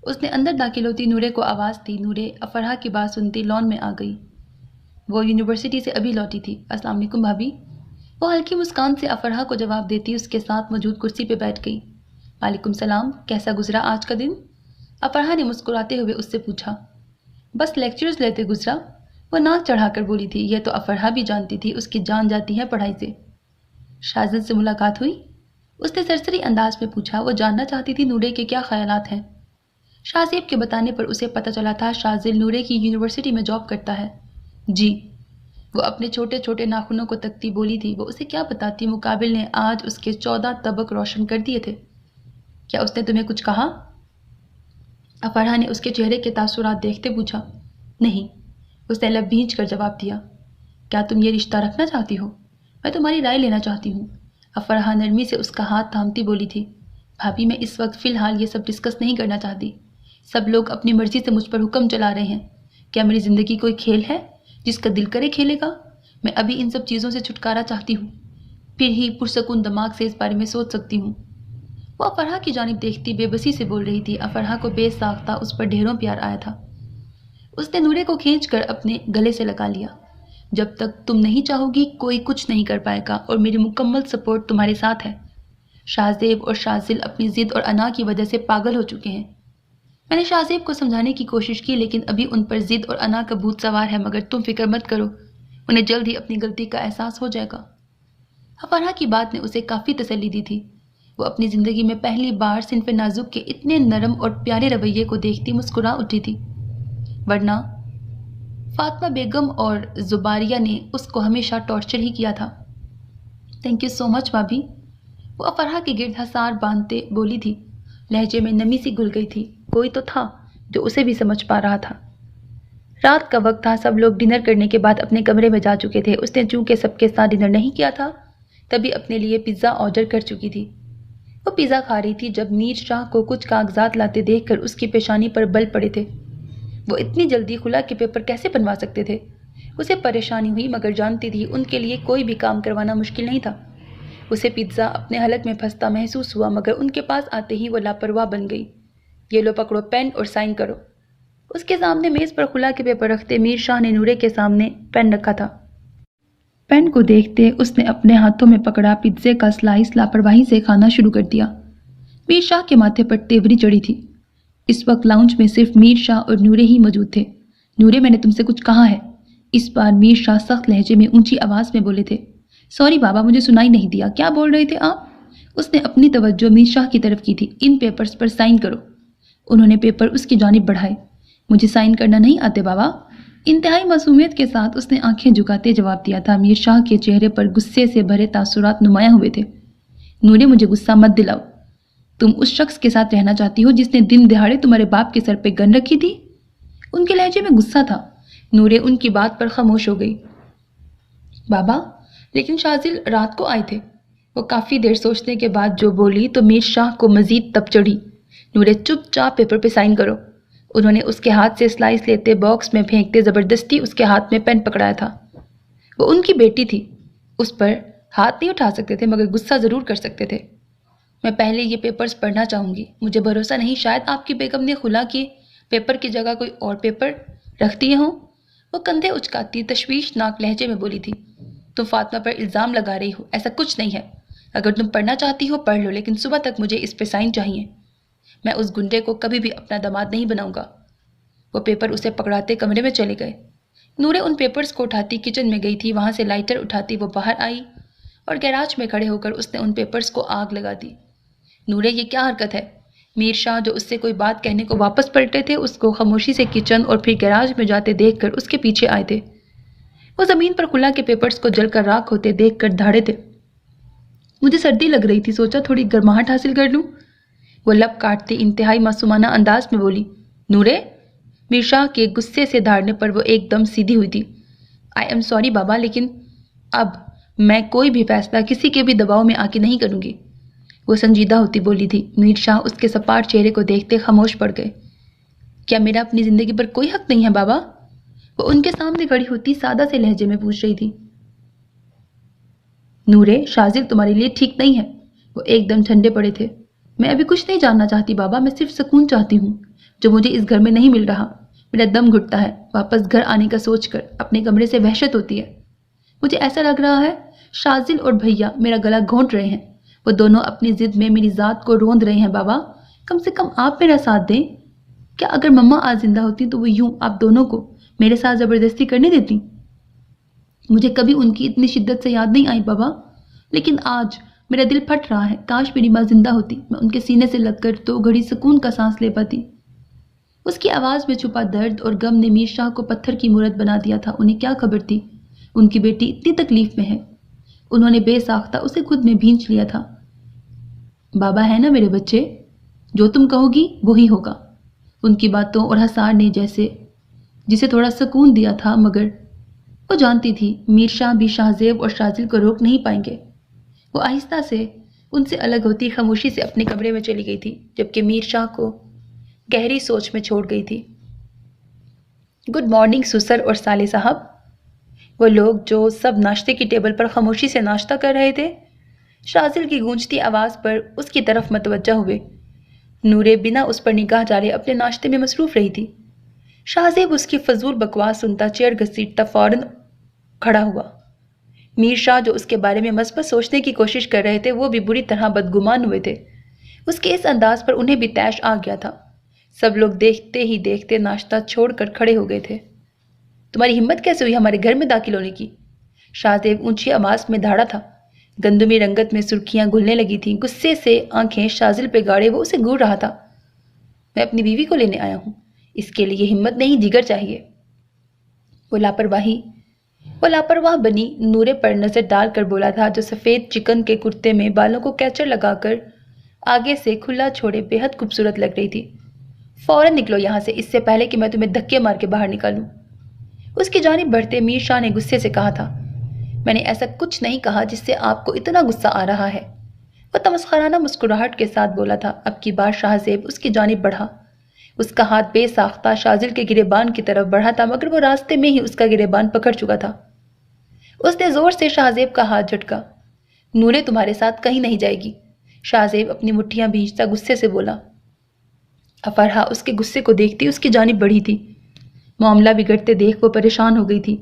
اس نے اندر داخل ہوتی نورے کو آواز دی۔ نورے افرحہ کی بات سنتی لان میں آ گئی۔ وہ یونیورسٹی سے ابھی لوٹی تھی۔ السلام علیکم بھابھی۔ وہ ہلکی مسکان سے افرحہ کو جواب دیتی اس کے ساتھ موجود کرسی پہ بیٹھ گئی۔ وعلیکم السلام، کیسا گزرا آج کا دن؟ افرحہ نے مسکراتے ہوئے اس سے پوچھا۔ بس لیکچرز لیتے گزرا، وہ ناک چڑھا کر بولی تھی۔ یہ تو افرحہ بھی جانتی تھی اس کی جان جاتی ہے پڑھائی سے۔ شازل سے ملاقات ہوئی؟ اس نے سرسری انداز میں پوچھا۔ وہ جاننا چاہتی تھی نورے کے کیا خیالات ہیں۔ شاہزیب کے بتانے پر اسے پتہ چلا تھا شازل نورے کی یونیورسٹی میں جاب کرتا ہے۔ جی، وہ اپنے چھوٹے چھوٹے ناخنوں کو تکتی بولی تھی۔ وہ اسے کیا بتاتی، مقابل نے آج اس کے 14 طبق روشن کر دیے تھے۔ کیا اس نے تمہیں کچھ کہا؟ افرحہ نے اس کے چہرے کے تاثرات دیکھتے پوچھا۔ نہیں، اس نے لب بھینچ کر جواب دیا۔ کیا تم یہ رشتہ رکھنا چاہتی ہو؟ میں تمہاری رائے لینا چاہتی ہوں۔ افرحہ نرمی سے اس کا ہاتھ تھامتی بولی تھی۔ بھابھی، میں اس وقت فی الحال یہ سب ڈسکس نہیں کرنا چاہتی۔ سب لوگ اپنی مرضی سے مجھ پر حکم چلا رہے ہیں۔ کیا میری زندگی کوئی کھیل ہے جس کا دل کرے کھیلے گا؟ میں ابھی ان سب چیزوں سے چھٹکارا چاہتی ہوں، پھر ہی پرسکون دماغ سے اس بارے میں سوچ سکتی ہوں۔ وہ افرحہ کی جانب دیکھتی بے بسی سے بول رہی تھی۔ افرحہ کو بے ساختہ اس پر ڈھیروں پیار آیا تھا۔ اس نے نورے کو کھینچ کر اپنے گلے سے لگا لیا۔ جب تک تم نہیں چاہو گی کوئی کچھ نہیں کر پائے گا، اور میری مکمل سپورٹ تمہارے ساتھ ہے۔ شاہزیب اور شازل اپنی ضد اور انا کی وجہ سے پاگل ہو چکے ہیں۔ میں نے شاہزیب کو سمجھانے کی کوشش کی لیکن ابھی ان پر ضد اور انا کا بھوت سوار ہے، مگر تم فکر مت کرو، انہیں جلد ہی اپنی غلطی کا احساس ہو جائے گا۔ افرحہ کی بات نے اسے کافی تسلی دی تھی۔ وہ اپنی زندگی میں پہلی بار صنف نازک کے اتنے نرم اور پیارے رویے کو دیکھتی مسکرا اٹھی تھی، ورنہ فاطمہ بیگم اور زباریہ نے اس کو ہمیشہ ٹارچر ہی کیا تھا۔ تھینک یو سو مچ بھابھی، وہ افرحہ کے گرد حصار باندھتے بولی تھی۔ لہجے میں نمی سی گھل گئی تھی۔ کوئی تو تھا جو اسے بھی سمجھ پا رہا تھا۔ رات کا وقت تھا، سب لوگ ڈنر کرنے کے بعد اپنے کمرے میں جا چکے تھے۔ اس نے چونکہ سب کے ساتھ ڈنر نہیں کیا تھا تبھی اپنے لیے پیزا آرڈر کر چکی تھی۔ وہ پیزا کھا رہی تھی جب میر شاہ کو کچھ کاغذات لاتے دیکھ کر اس کی پیشانی پر بل پڑے تھے۔ وہ اتنی جلدی خلا کے پیپر کیسے بنوا سکتے تھے؟ اسے پریشانی ہوئی مگر جانتی تھی ان کے لیے کوئی بھی کام کروانا مشکل نہیں تھا۔ اسے پیزا اپنے حلق میں پھنستا محسوس ہوا مگر ان کے پاس آتے ہی وہ لاپرواہ بن گئی۔ یہ لو پکڑو پین اور سائن کرو۔ اس کے سامنے میز پر خلا کے پیپر رکھتے میر شاہ نے نورے کے سامنے پین رکھا تھا۔ پین کو دیکھتے اس نے اپنے ہاتھوں میں پکڑا پیزے کا سلائس لاپرواہی سے کھانا شروع کر دیا۔ میر شاہ کے ماتھے پر تیوری چڑھی تھی۔ اس وقت لاؤنج میں صرف میر شاہ اور نورے ہی موجود تھے۔ نورے، میں نے تم سے کچھ کہا ہے؟ اس بار میر شاہ سخت لہجے میں اونچی آواز میں بولے تھے۔ سوری بابا، مجھے سنائی نہیں دیا، کیا بول رہے تھے آپ؟ اس نے اپنی توجہ میر شاہ کی طرف کی تھی۔ ان پیپرز پر سائن کرو۔ انہوں نے پیپر اس کی جانب بڑھائے۔ مجھے سائن کرنا نہیں آتے بابا، انتہائی معصومیت کے ساتھ اس نے آنکھیں جھکاتے جواب دیا تھا۔ میر شاہ کے چہرے پر غصے سے بھرے تاثرات نمایاں ہوئے تھے۔ نورے، مجھے غصہ مت دلاؤ۔ تم اس شخص کے ساتھ رہنا چاہتی ہو جس نے دن دہاڑے تمہارے باپ کے سر پہ گن رکھی تھی؟ ان کے لہجے میں غصہ تھا۔ نورے ان کی بات پر خاموش ہو گئی۔ بابا، لیکن شازل رات کو آئے تھے۔ وہ کافی دیر سوچنے کے بعد جو بولی تو میر شاہ کو مزید تپ چڑھی۔ نورے، چپ چاپ پیپر پہ سائن کرو۔ انہوں نے اس کے ہاتھ سے سلائس لیتے باکس میں پھینکتے زبردستی اس کے ہاتھ میں پین پکڑایا تھا۔ وہ ان کی بیٹی تھی، اس پر ہاتھ نہیں اٹھا سکتے تھے مگر غصہ ضرور کر سکتے تھے۔ میں پہلے یہ پیپرز پڑھنا چاہوں گی، مجھے بھروسہ نہیں شاید آپ کی بیگم نے خلا کی پیپر کی جگہ کوئی اور پیپر رکھ دیے ہوں۔ وہ کندھے اچکاتی تشویشناک لہجے میں بولی تھی۔ تم فاطمہ پر الزام لگا رہی ہو، ایسا کچھ نہیں ہے۔ اگر تم پڑھنا چاہتی ہو پڑھ لو لیکن صبح تک مجھے اس پہ سائن چاہیے۔ میں اس گنڈے کو کبھی بھی اپنا داماد نہیں بناؤں گا۔ وہ پیپر اسے پکڑاتے کمرے میں چلے گئے۔ نورے ان پیپرز کو اٹھاتی کچن میں گئی تھی، وہاں سے لائٹر اٹھاتی وہ باہر آئی اور گیراج میں کھڑے ہو کر اس نے ان پیپرز کو آگ لگا دی۔ نورے یہ کیا حرکت ہے؟ میر شاہ جو اس سے کوئی بات کہنے کو واپس پلٹے تھے اس کو خاموشی سے کچن اور پھر گیراج میں جاتے دیکھ کر اس کے پیچھے آئے تھے۔ وہ زمین پر کھلا کے پیپرز کو جل کر راکھ ہوتے دیکھ کر دھاڑے تھے۔ مجھے سردی لگ رہی تھی، سوچا تھوڑی گرماہٹ حاصل کر لوں۔ وہ لب کاٹتے انتہائی معصومانہ انداز میں بولی۔ نورے؟ میر شاہ کے غصے سے دھاڑنے پر وہ ایک دم سیدھی ہوئی تھی۔ آئی ایم سوری بابا، لیکن اب میں کوئی بھی فیصلہ کسی کے بھی دباؤ میں آ کے نہیں کروں گی۔ وہ سنجیدہ ہوتی بولی تھی۔ میر شاہ اس کے سپاٹ چہرے کو دیکھتے خاموش پڑ گئے۔ کیا میرا اپنی زندگی پر کوئی حق نہیں ہے بابا؟ وہ ان کے سامنے کھڑی ہوتی سادہ سے لہجے میں پوچھ رہی تھی۔ نورے، شازل تمہارے لیے ٹھیک نہیں ہے۔ وہ ایک دم ٹھنڈے پڑے تھے۔ میں ابھی کچھ نہیں جاننا چاہتی بابا، میں صرف سکون چاہتی ہوں جو مجھے اس گھر میں نہیں مل رہا۔ میرا دم گھٹتا ہے، واپس گھر آنے کا سوچ کر اپنے کمرے سے وحشت ہوتی ہے۔ مجھے ایسا لگ رہا ہے شازل اور بھیا میرا گلا گھونٹ رہے ہیں، وہ دونوں اپنی ضد میں میری ذات کو روند رہے ہیں۔ بابا کم سے کم آپ میرا ساتھ دیں۔ کیا اگر مما آج زندہ ہوتی تو وہ یوں آپ دونوں کو میرے ساتھ زبردستی کرنے دیتی؟ مجھے کبھی ان کی اتنی شدت سے یاد نہیں آئی بابا، لیکن آج میرا دل پھٹ رہا ہے۔ کاش میری ماں زندہ ہوتی، میں ان کے سینے سے لگ کر 2 گھڑی سکون کا سانس لے پاتی۔ اس کی آواز میں چھپا درد اور غم نے میر شاہ کو پتھر کی مورت بنا دیا تھا۔ انہیں کیا خبر تھی ان کی بیٹی اتنی تکلیف میں ہے۔ انہوں نے بے ساختہ اسے خود میں بھینچ لیا تھا۔ بابا ہے نا میرے بچے، جو تم کہو گی وہی ہوگا۔ ان کی باتوں اور ہسار نے جسے تھوڑا سکون دیا تھا، مگر وہ جانتی تھی میر شاہ بھی شاہزیب اور شازل کو روک نہیں پائیں گے۔ وہ آہستہ سے ان سے الگ ہوتی خاموشی سے اپنے کمرے میں چلی گئی تھی، جبکہ میر شاہ کو گہری سوچ میں چھوڑ گئی تھی۔ گڈ مارننگ سسر اور سالے صاحب۔ وہ لوگ جو سب ناشتے کی ٹیبل پر خاموشی سے ناشتہ کر رہے تھے، شازل کی گونجتی آواز پر اس کی طرف متوجہ ہوئے۔ نورے بنا اس پر نگاہ ڈالے اپنے ناشتے میں مصروف رہی تھی۔ شاہزیب اس کی فضول بکواس سنتا چیئر گھسیٹتا فوراً کھڑا ہوا۔ میر شاہ جو اس کے بارے میں مثبت سوچنے کی کوشش کر رہے تھے، وہ بھی بری طرح بدگمان ہوئے تھے۔ اس کے اس انداز پر انہیں بھی طیش آ گیا تھا۔ سب لوگ دیکھتے ہی دیکھتے ناشتہ چھوڑ کر کھڑے ہو گئے تھے۔ تمہاری ہمت کیسے ہوئی ہمارے گھر میں داخل ہونے کی؟ شاہزیب اونچی آواز میں دھاڑا تھا۔ گندمی رنگت میں سرخیاں گھلنے لگی تھیں۔ غصے سے آنکھیں شازل پہ گاڑے وہ اسے گھور رہا تھا۔ میں اپنی بیوی کو لینے آیا ہوں، اس کے لیے ہمت نہیں جگر چاہیے۔ وہ لاپرواہ بنی نورے پر نظر ڈال کر بولا تھا، جو سفید چکن کے کرتے میں بالوں کو کیچر لگا کر آگے سے کھلا چھوڑے بے حد خوبصورت لگ رہی تھی۔ فوراً نکلو یہاں سے، اس سے پہلے کہ میں تمہیں دھکے مار کے باہر نکالوں۔ اس کی جانب بڑھتے میر شاہ نے غصے سے کہا تھا، میں نے ایسا کچھ نہیں کہا جس سے آپ کو اتنا غصہ آ رہا ہے۔ وہ تمسخرانہ مسکراہٹ کے ساتھ بولا تھا۔ اب کی بار شاہزیب اس کی جانب بڑھا۔ اس کا ہاتھ بے ساختہ شازل کے گریبان کی طرف بڑھا تھا، مگر وہ راستے میں ہی اس کا گریبان پکڑ چکا تھا۔ اس نے زور سے شاہزیب کا ہاتھ جھٹکا۔ نورے تمہارے ساتھ کہیں نہیں جائے گی۔ شاہزیب اپنی مٹھیاں بھینچتا غصے سے بولا۔ افرحہ اس کے غصے کو دیکھتی اس کی جانب بڑھی تھی۔ معاملہ بگڑتے دیکھ وہ پریشان ہو گئی تھی۔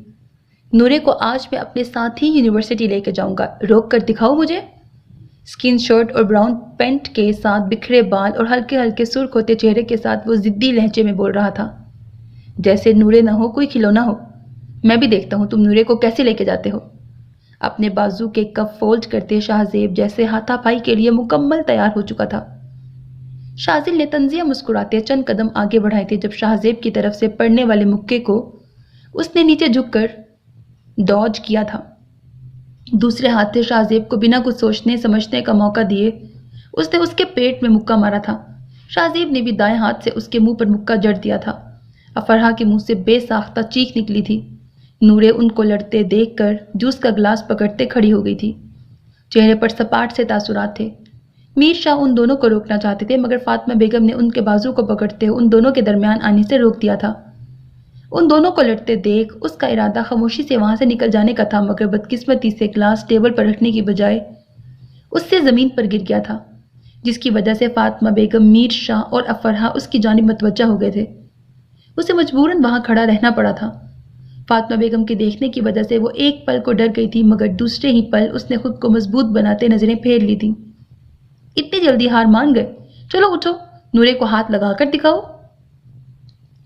نورے کو آج میں اپنے ساتھ ہی یونیورسٹی لے کے جاؤں گا، روک کر دکھاؤ مجھے۔ سکن شرٹ اور براؤن پینٹ کے ساتھ بکھرے بال اور ہلکے ہلکے سرخ ہوتے چہرے کے ساتھ وہ ضدی لہجے میں بول رہا تھا، جیسے نورے نہ ہو کوئی کھلونا ہو۔ میں بھی دیکھتا ہوں تم نورے کو کیسے لے کے جاتے ہو۔ اپنے بازو کے کف فولڈ کرتے شاہزیب جیسے ہاتھا پائی کے لیے مکمل تیار ہو چکا تھا۔ شازل نے طنزیہ مسکراتے چند قدم آگے بڑھائے تھے جب شاہزیب کی طرف سے پڑنے والے مکے کو اس نے نیچے جھک کر ڈاج کیا تھا۔ دوسرے ہاتھ سے شاہزیب کو بنا کچھ سوچنے سمجھنے کا موقع دیے اس نے اس کے پیٹ میں مکہ مارا تھا۔ شاہزیب نے بھی دائیں ہاتھ سے اس کے منہ پر مکہ جڑ دیا تھا۔ افرحہ کے منہ سے بے ساختہ چیخ نکلی تھی۔ نورے ان کو لڑتے دیکھ کر جوس کا گلاس پکڑتے کھڑی ہو گئی تھی۔ چہرے پر سپاٹ سے تاثرات تھے۔ میر شاہ ان دونوں کو روکنا چاہتے تھے، مگر فاطمہ بیگم نے ان کے بازو کو پکڑتے ان دونوں کے درمیان آنے سے روک دیا تھا۔ ان دونوں کو لڑتے دیکھ اس کا ارادہ خاموشی سے وہاں سے نکل جانے کا تھا، مگر بدقسمتی سے گلاس ٹیبل پر رکھنے کی بجائے اس سے زمین پر گر گیا تھا، جس کی وجہ سے فاطمہ بیگم، میر شاہ اور افرحہ اس کی جانب متوجہ ہو گئے تھے۔ اسے مجبوراً وہاں کھڑا رہنا پڑا تھا۔ فاطمہ بیگم کے دیکھنے کی وجہ سے وہ ایک پل کو ڈر گئی تھی، مگر دوسرے ہی پل اس نے خود کو مضبوط بناتے نظریں پھیر لی تھی۔ اتنی جلدی ہار مان گئے؟ چلو اٹھو، نورے کو ہاتھ لگا کر دکھاؤ۔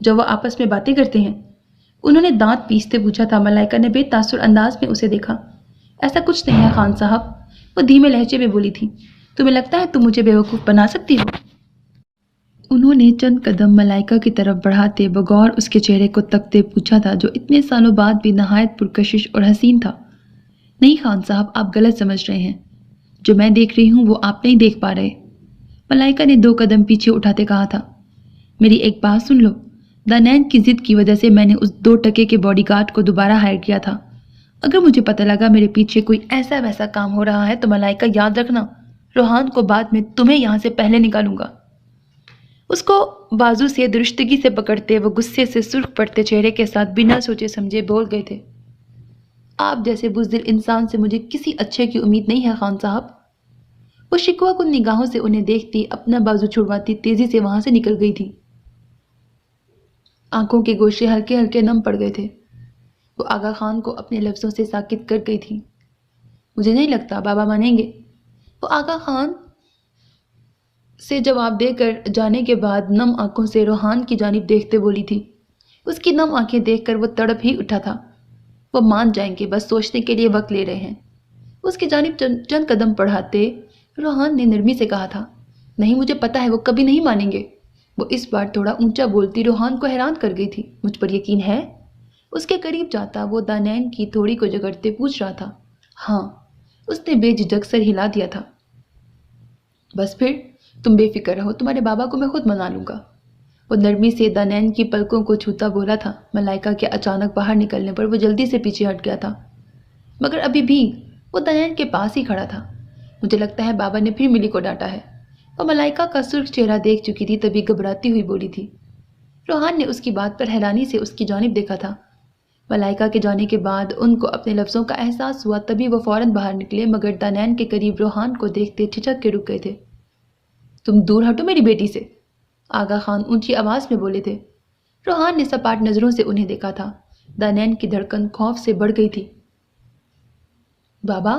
جو وہ آپس میں باتیں کرتے ہیں؟ انہوں نے دانت پیستے پوچھا تھا۔ ملائکہ نے بے تاثر انداز میں اسے دیکھا۔ ایسا کچھ نہیں ہے خان صاحب، وہ دھیمے لہجے میں بولی تھی۔ تمہیں لگتا ہے تم مجھے بیوقوف بنا سکتی ہو؟ انہوں نے چند قدم ملائکہ کی طرف بڑھاتے بغور اس کے چہرے کو تکتے پوچھا تھا، جو اتنے سالوں بعد بھی نہایت پرکشش اور حسین تھا۔ نہیں خان صاحب، آپ غلط سمجھ رہے ہیں۔ جو میں دیکھ رہی ہوں وہ آپ نہیں دیکھ پا رہے۔ ملائکہ نے 2 قدم پیچھے اٹھاتے کہا تھا۔ میری ایک بات سن لو، دانین کی ضد کی وجہ سے میں نے اس 2 ٹکے کے باڈی گارڈ کو دوبارہ ہائر کیا تھا۔ اگر مجھے پتہ لگا میرے پیچھے کوئی ایسا ویسا کام ہو رہا ہے تو ملائکہ یاد رکھنا، روحان کو بعد میں تمہیں یہاں سے پہلے نکالوں گا۔ اس کو بازو سے درستگی سے پکڑتے وہ غصے سے سرخ پڑتے چہرے کے ساتھ بنا سوچے سمجھے بول گئے تھے۔ آپ جیسے بزدل انسان سے مجھے کسی اچھے کی امید نہیں ہے خان صاحب۔ وہ شکوہ کن نگاہوں سے انہیں دیکھتی اپنا بازو چھڑواتی تیزی سے وہاں سے نکل گئی تھی۔ آنکھوں کے گوشے ہلکے ہلکے نم پڑ گئے تھے۔ وہ آغا خان کو اپنے لفظوں سے ساکت کر گئی تھی۔ مجھے نہیں لگتا بابا مانیں گے، وہ آغا خان سے جواب دے کر جانے کے بعد نم آنکھوں سے روحان کی جانب دیکھتے بولی تھی۔ اس کی نم آنکھیں دیکھ کر وہ تڑپ ہی اٹھا تھا۔ وہ مان جائیں گے، بس سوچنے کے لیے وقت لے رہے ہیں۔ اس کی جانب چند قدم بڑھاتے روحان نے نرمی سے کہا تھا۔ نہیں، مجھے پتا ہے وہ کبھی نہیں مانیں گے۔ وہ اس بار تھوڑا اونچا بولتی روحان کو حیران کر گئی تھی۔ مجھ پر یقین ہے؟ اس کے قریب جاتا وہ دانین کی تھوڑی کو جگڑتے پوچھ رہا تھا۔ ہاں، اس نے بے جھجک سر ہلا دیا تھا۔ بس پھر تم بے فکر رہو، تمہارے بابا کو میں خود منا لوں گا۔ وہ نرمی سے دانین کی پلکوں کو چھوتا بولا تھا۔ ملائکہ کے اچانک باہر نکلنے پر وہ جلدی سے پیچھے ہٹ گیا تھا، مگر ابھی بھی وہ دانین کے پاس ہی کھڑا تھا۔ مجھے لگتا ہے بابا نے پھر ملی کو ڈانٹا ہے۔ وہ ملائکہ کا سرخ چہرہ دیکھ چکی تھی، تبھی گھبراتی ہوئی بولی تھی۔ روحان نے اس کی بات پر حیرانی سے اس کی جانب دیکھا تھا۔ ملائکہ کے جانے کے بعد ان کو اپنے لفظوں کا احساس ہوا، تبھی وہ فوراً باہر نکلے، مگر دانین کے قریب روحان کو دیکھتے جھجک کے رک گئے تھے۔ تم دور ہٹو میری بیٹی سے، آغا خان اونچی آواز میں بولے تھے۔ روحان نے سپاٹ نظروں سے انہیں دیکھا تھا۔ دانین کی دھڑکن خوف سے بڑھ گئی تھی۔ بابا،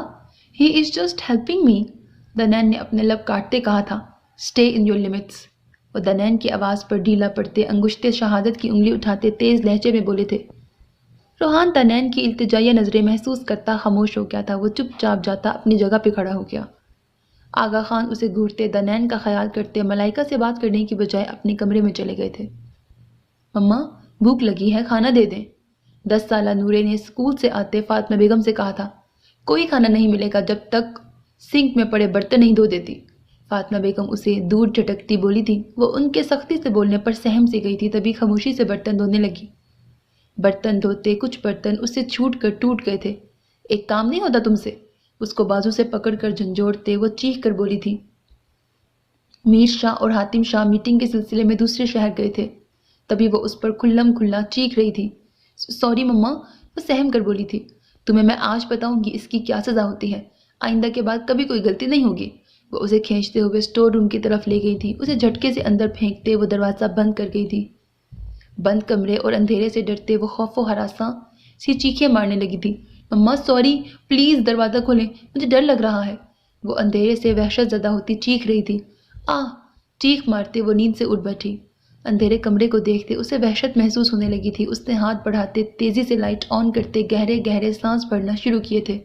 he is just helping me, Daneen نے اپنے لب کاٹتے کہا تھا۔ اسٹے ان یور لمٹس، وہ دانین کی آواز پر ڈھیلا پڑتے انگشتے شہادت کی انگلی اٹھاتے تیز لہجے میں بولے تھے۔ روحان دانین کی التجائیہ نظریں محسوس کرتا خاموش ہو گیا تھا۔ وہ چپ چاپ جاتا اپنی جگہ پہ کھڑا ہو گیا۔ آغا خان اسے گھورتے دانین کا خیال کرتے ملائکہ سے بات کرنے کی بجائے اپنے کمرے میں چلے گئے تھے۔ مما، بھوک لگی ہے، کھانا دے دیں، 10 سالہ نورے نے اسکول سے آتے فاطمہ بیگم سے کہا تھا۔ کوئی کھانا نہیں ملے گا جب تک سنک میں پڑے برتن نہیں دھو دیتی، فاطمہ بیگم اسے دور جھٹکتی بولی تھی۔ وہ ان کے سختی سے بولنے پر سہم سی گئی تھی، تبھی خاموشی سے برتن دھونے لگی۔ برتن دھوتے کچھ برتن اس سے چھوٹ کر ٹوٹ گئے تھے۔ ایک کام نہیں ہوتا تم سے، اس کو بازو سے پکڑ کر جھنجھوڑتے وہ چیخ کر بولی تھی۔ میر شاہ اور حاتم شاہ میٹنگ کے سلسلے میں دوسرے شہر گئے تھے، تبھی وہ اس پر کھلم کھلا چیخ رہی تھی۔ سوری مما، وہ سہم کر بولی تھی۔ تمہیں میں آج بتاؤں گی اس کی کیا سزا ہوتی ہے، آئندہ کے بعد کبھی کوئی غلطی نہیں ہوگی۔ وہ اسے کھینچتے ہوئے اسٹور روم کی طرف لے گئی تھی۔ اسے جھٹکے سے اندر پھینکتے وہ دروازہ بند کر گئی تھی۔ بند کمرے اور اندھیرے سے ڈرتے وہ خوف و ہراساں سی چیخیں مارنے لگی تھی۔ مما سوری، پلیز دروازہ کھولیں، مجھے ڈر لگ رہا ہے، وہ اندھیرے سے وحشت زدہ ہوتی چیخ رہی تھی۔ آہ، چیخ مارتے وہ نیند سے اٹھ بیٹھی۔ اندھیرے کمرے کو دیکھتے اسے وحشت محسوس ہونے لگی تھی۔ اس نے ہاتھ بڑھاتے تیزی سے لائٹ آن کرتے گہرے گہرے سانس بھرنا شروع کیے تھے۔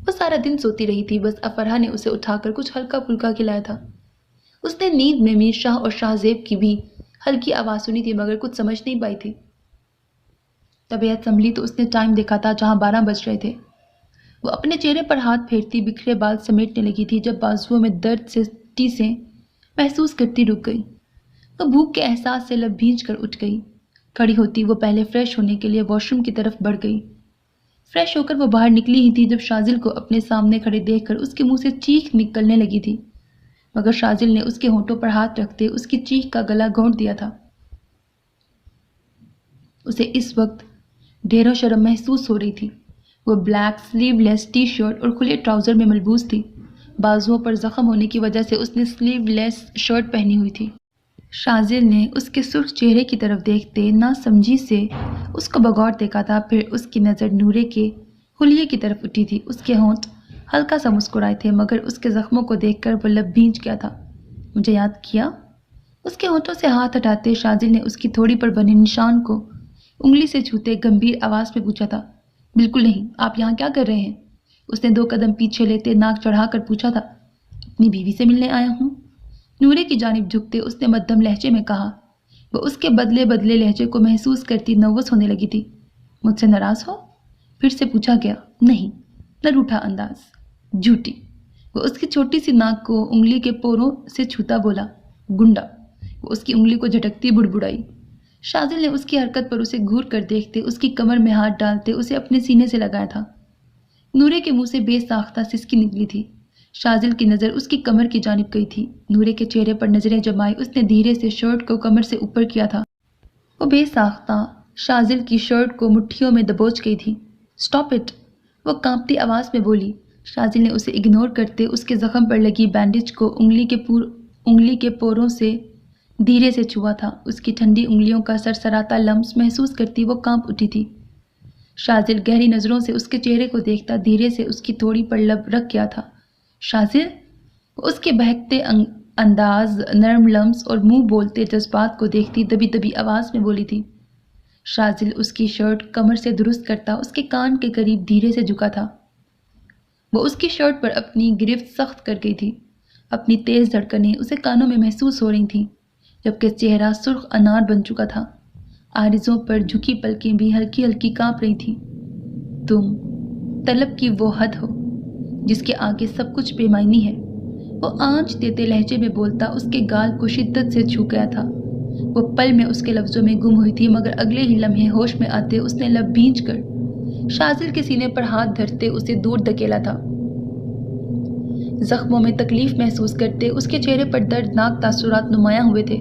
وہ سارا دن سوتی رہی تھی، بس افرہ نے اسے اٹھا کر کچھ ہلکا پھلکا کھلایا تھا۔ اس نے نیند میں میر شاہ اور شاہ زیب کی بھی ہلکی آواز سنی تھی، مگر کچھ سمجھ نہیں پائی تھی۔ طبیعت سنبھلی تو اس نے ٹائم دیکھا تھا، جہاں 12 بج رہے تھے۔ وہ اپنے چہرے پر ہاتھ پھیرتی بکھرے بال سمیٹنے لگی تھی، جب بازوؤں میں درد سے ٹیسیں محسوس کرتی رک گئی۔ وہ بھوک کے احساس سے لب بھیج کر اٹھ گئی۔ کھڑی ہوتی وہ پہلے فریش ہونے کے لیے واش روم کی طرف بڑھ گئی۔ فریش ہو کر وہ باہر نکلی ہی تھی جب شازل کو اپنے سامنے کھڑے دیکھ کر اس کے منہ سے چیخ نکلنے لگی تھی، مگر شازل نے اس کے ہونٹوں پر ہاتھ رکھتے اس کی چیخ کا گلا گھونٹ دیا تھا۔ اسے اس وقت ڈھیر و شرم محسوس ہو رہی تھی۔ وہ بلیک سلیو لیس ٹی شرٹ اور کھلے ٹراؤزر میں ملبوس تھی۔ بازوؤں پر زخم ہونے کی وجہ سے اس نے سلیو لیس شرٹ پہنی ہوئی تھی۔ شازل نے اس کے سرخ چہرے کی طرف دیکھتے نا سمجھی سے اس کو بغور دیکھا تھا، پھر اس کی نظر نورے کے حلیے کی طرف اٹھی تھی۔ اس کے ہونٹ ہلکا سا مسکرائے تھے، مگر اس کے زخموں کو دیکھ کر وہ لب بھیج گیا تھا۔ مجھے یاد کیا؟ اس کے ہونٹوں سے ہاتھ ہٹاتے شازل نے اس کی تھوڑی پر بنے نشان کو انگلی سے چھوتے گمبھیر آواز میں پوچھا تھا۔ بالکل نہیں، آپ یہاں کیا کر رہے ہیں؟ اس نے 2 قدم پیچھے لیتے ناک چڑھا کر پوچھا تھا۔ اپنی بیوی سے ملنے آیا ہوں، نورے کی جانب جھکتے اس نے مدھم لہجے میں کہا۔ وہ اس کے بدلے بدلے لہجے کو محسوس کرتی نروس ہونے لگی تھی۔ مجھ سے ناراض ہو؟ پھر سے پوچھا گیا۔ نہیں، نہ روٹھا انداز، جھوٹی۔ وہ اس کی چھوٹی سی ناک کو انگلی کے پوروں سے چھوتا بولا۔ گنڈا۔ وہ اس کی انگلی کو جھٹکتی بڑبڑائی۔ شازل نے اس کی حرکت پر اسے گھور کر دیکھتے اس کی کمر میں ہاتھ ڈالتے اسے اپنے سینے سے لگایا تھا۔ نورے کے منہ سے بے ساختہ سسکی نکلی تھی۔ شازل کی نظر اس کی کمر کی جانب گئی تھی۔ نورے کے چہرے پر نظریں جمائی اس نے دھیرے سے شرٹ کو کمر سے اوپر کیا تھا۔ وہ بے ساختہ شازل کی شرٹ کو مٹھیوں میں دبوچ گئی تھی۔ اسٹاپ اٹ، وہ کانپتی آواز میں بولی۔ شازل نے اسے اگنور کرتے اس کے زخم پر لگی بینڈیج کو انگلی کے پوروں سے دھیرے سے چھوا تھا۔ اس کی ٹھنڈی انگلیوں کا سرسراتا لمس محسوس کرتی وہ کانپ اٹھی تھی۔ شازل گہری نظروں سے اس کے چہرے کو دیکھتا دھیرے سے اس کی تھوڑی پر لب رکھ گیا تھا۔ شازل، وہ اس کے بہکتے انداز، نرم لمس اور منہ بولتے جذبات کو دیکھتی دبی دبی آواز میں بولی تھی۔ شازل اس کی شرٹ کمر سے درست کرتا اس کے کان کے قریب دھیرے سے جھکا تھا۔ وہ اس کی شرٹ پر اپنی گرفت سخت کر گئی تھی۔ اپنی تیز دھڑکنیں اسے کانوں میں محسوس ہو رہی تھیں، جبکہ چہرہ سرخ انار بن چکا تھا۔ آرزوں پر جھکی پلکیں بھی ہلکی ہلکی کانپ رہی تھیں۔ تم طلب کی وہ حد ہو جس کے آگے سب کچھ بے معنی ہے، وہ آنچ دیتے لہجے میں بولتا اس کے گال کو شدت سے چھو گیا تھا۔ وہ پل میں اس کے لفظوں میں گم ہوئی تھی، مگر اگلے ہی لمحے ہوش میں آتے اس نے لب بھینچ کر شازل کے سینے پر ہاتھ دھرتے اسے دور دھکیلا تھا۔ زخموں میں تکلیف محسوس کرتے اس کے چہرے پر دردناک تاثرات نمایاں ہوئے تھے۔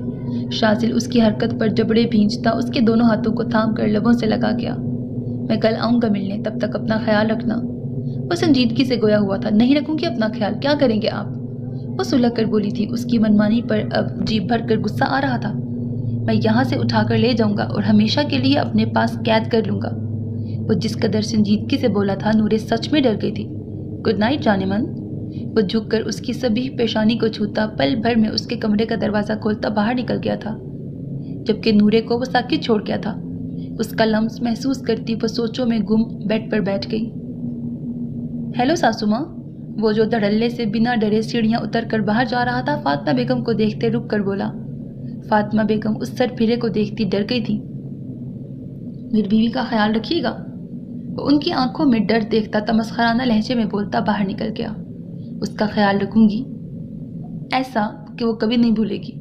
شازل اس کی حرکت پر جبڑے بھینچتا اس کے دونوں ہاتھوں کو تھام کر لبوں سے لگا گیا۔ میں کل آؤں گا ملنے، تب تک اپنا خیال رکھنا۔ وہ سنجیدگی سے گویا ہوا تھا۔ نہیں رکھوں گی اپنا خیال، کیا کریں گے آپ؟ وہ سلگ کر بولی تھی۔ اس کی منمانی پر اب جی بھر کر غصہ آ رہا تھا۔ میں یہاں سے اٹھا کر لے جاؤں گا اور ہمیشہ کے لیے اپنے پاس قید کر لوں گا۔ وہ جس قدر سنجیدگی سے بولا تھا، نورے سچ میں ڈر گئی تھی۔ گڈ نائٹ جان من۔ وہ جھک کر اس کی سبھی پیشانی کو چھوتا پل بھر میں اس کے کمرے کا دروازہ کھولتا باہر نکل گیا تھا، جبکہ نورے کو وہ ساکت چھوڑ گیا تھا۔ اس کا لمس محسوس کرتی وہ سوچوں میں گم بیڈ پر بیٹھ گئی۔ ہیلو ساسو ماں، وہ جو دھڑلے سے بنا ڈرے سیڑھیاں اتر کر باہر جا رہا تھا فاطمہ بیگم کو دیکھتے رک کر بولا۔ فاطمہ بیگم اس سر پھرے کو دیکھتی ڈر گئی تھی۔ میری بیوی کا خیال رکھیے گا، وہ ان کی آنکھوں میں ڈر دیکھتا تمسخرانہ لہجے میں بولتا باہر نکل گیا۔ اس کا خیال رکھوں گی، ایسا کہ وہ کبھی نہیں بھولے گی۔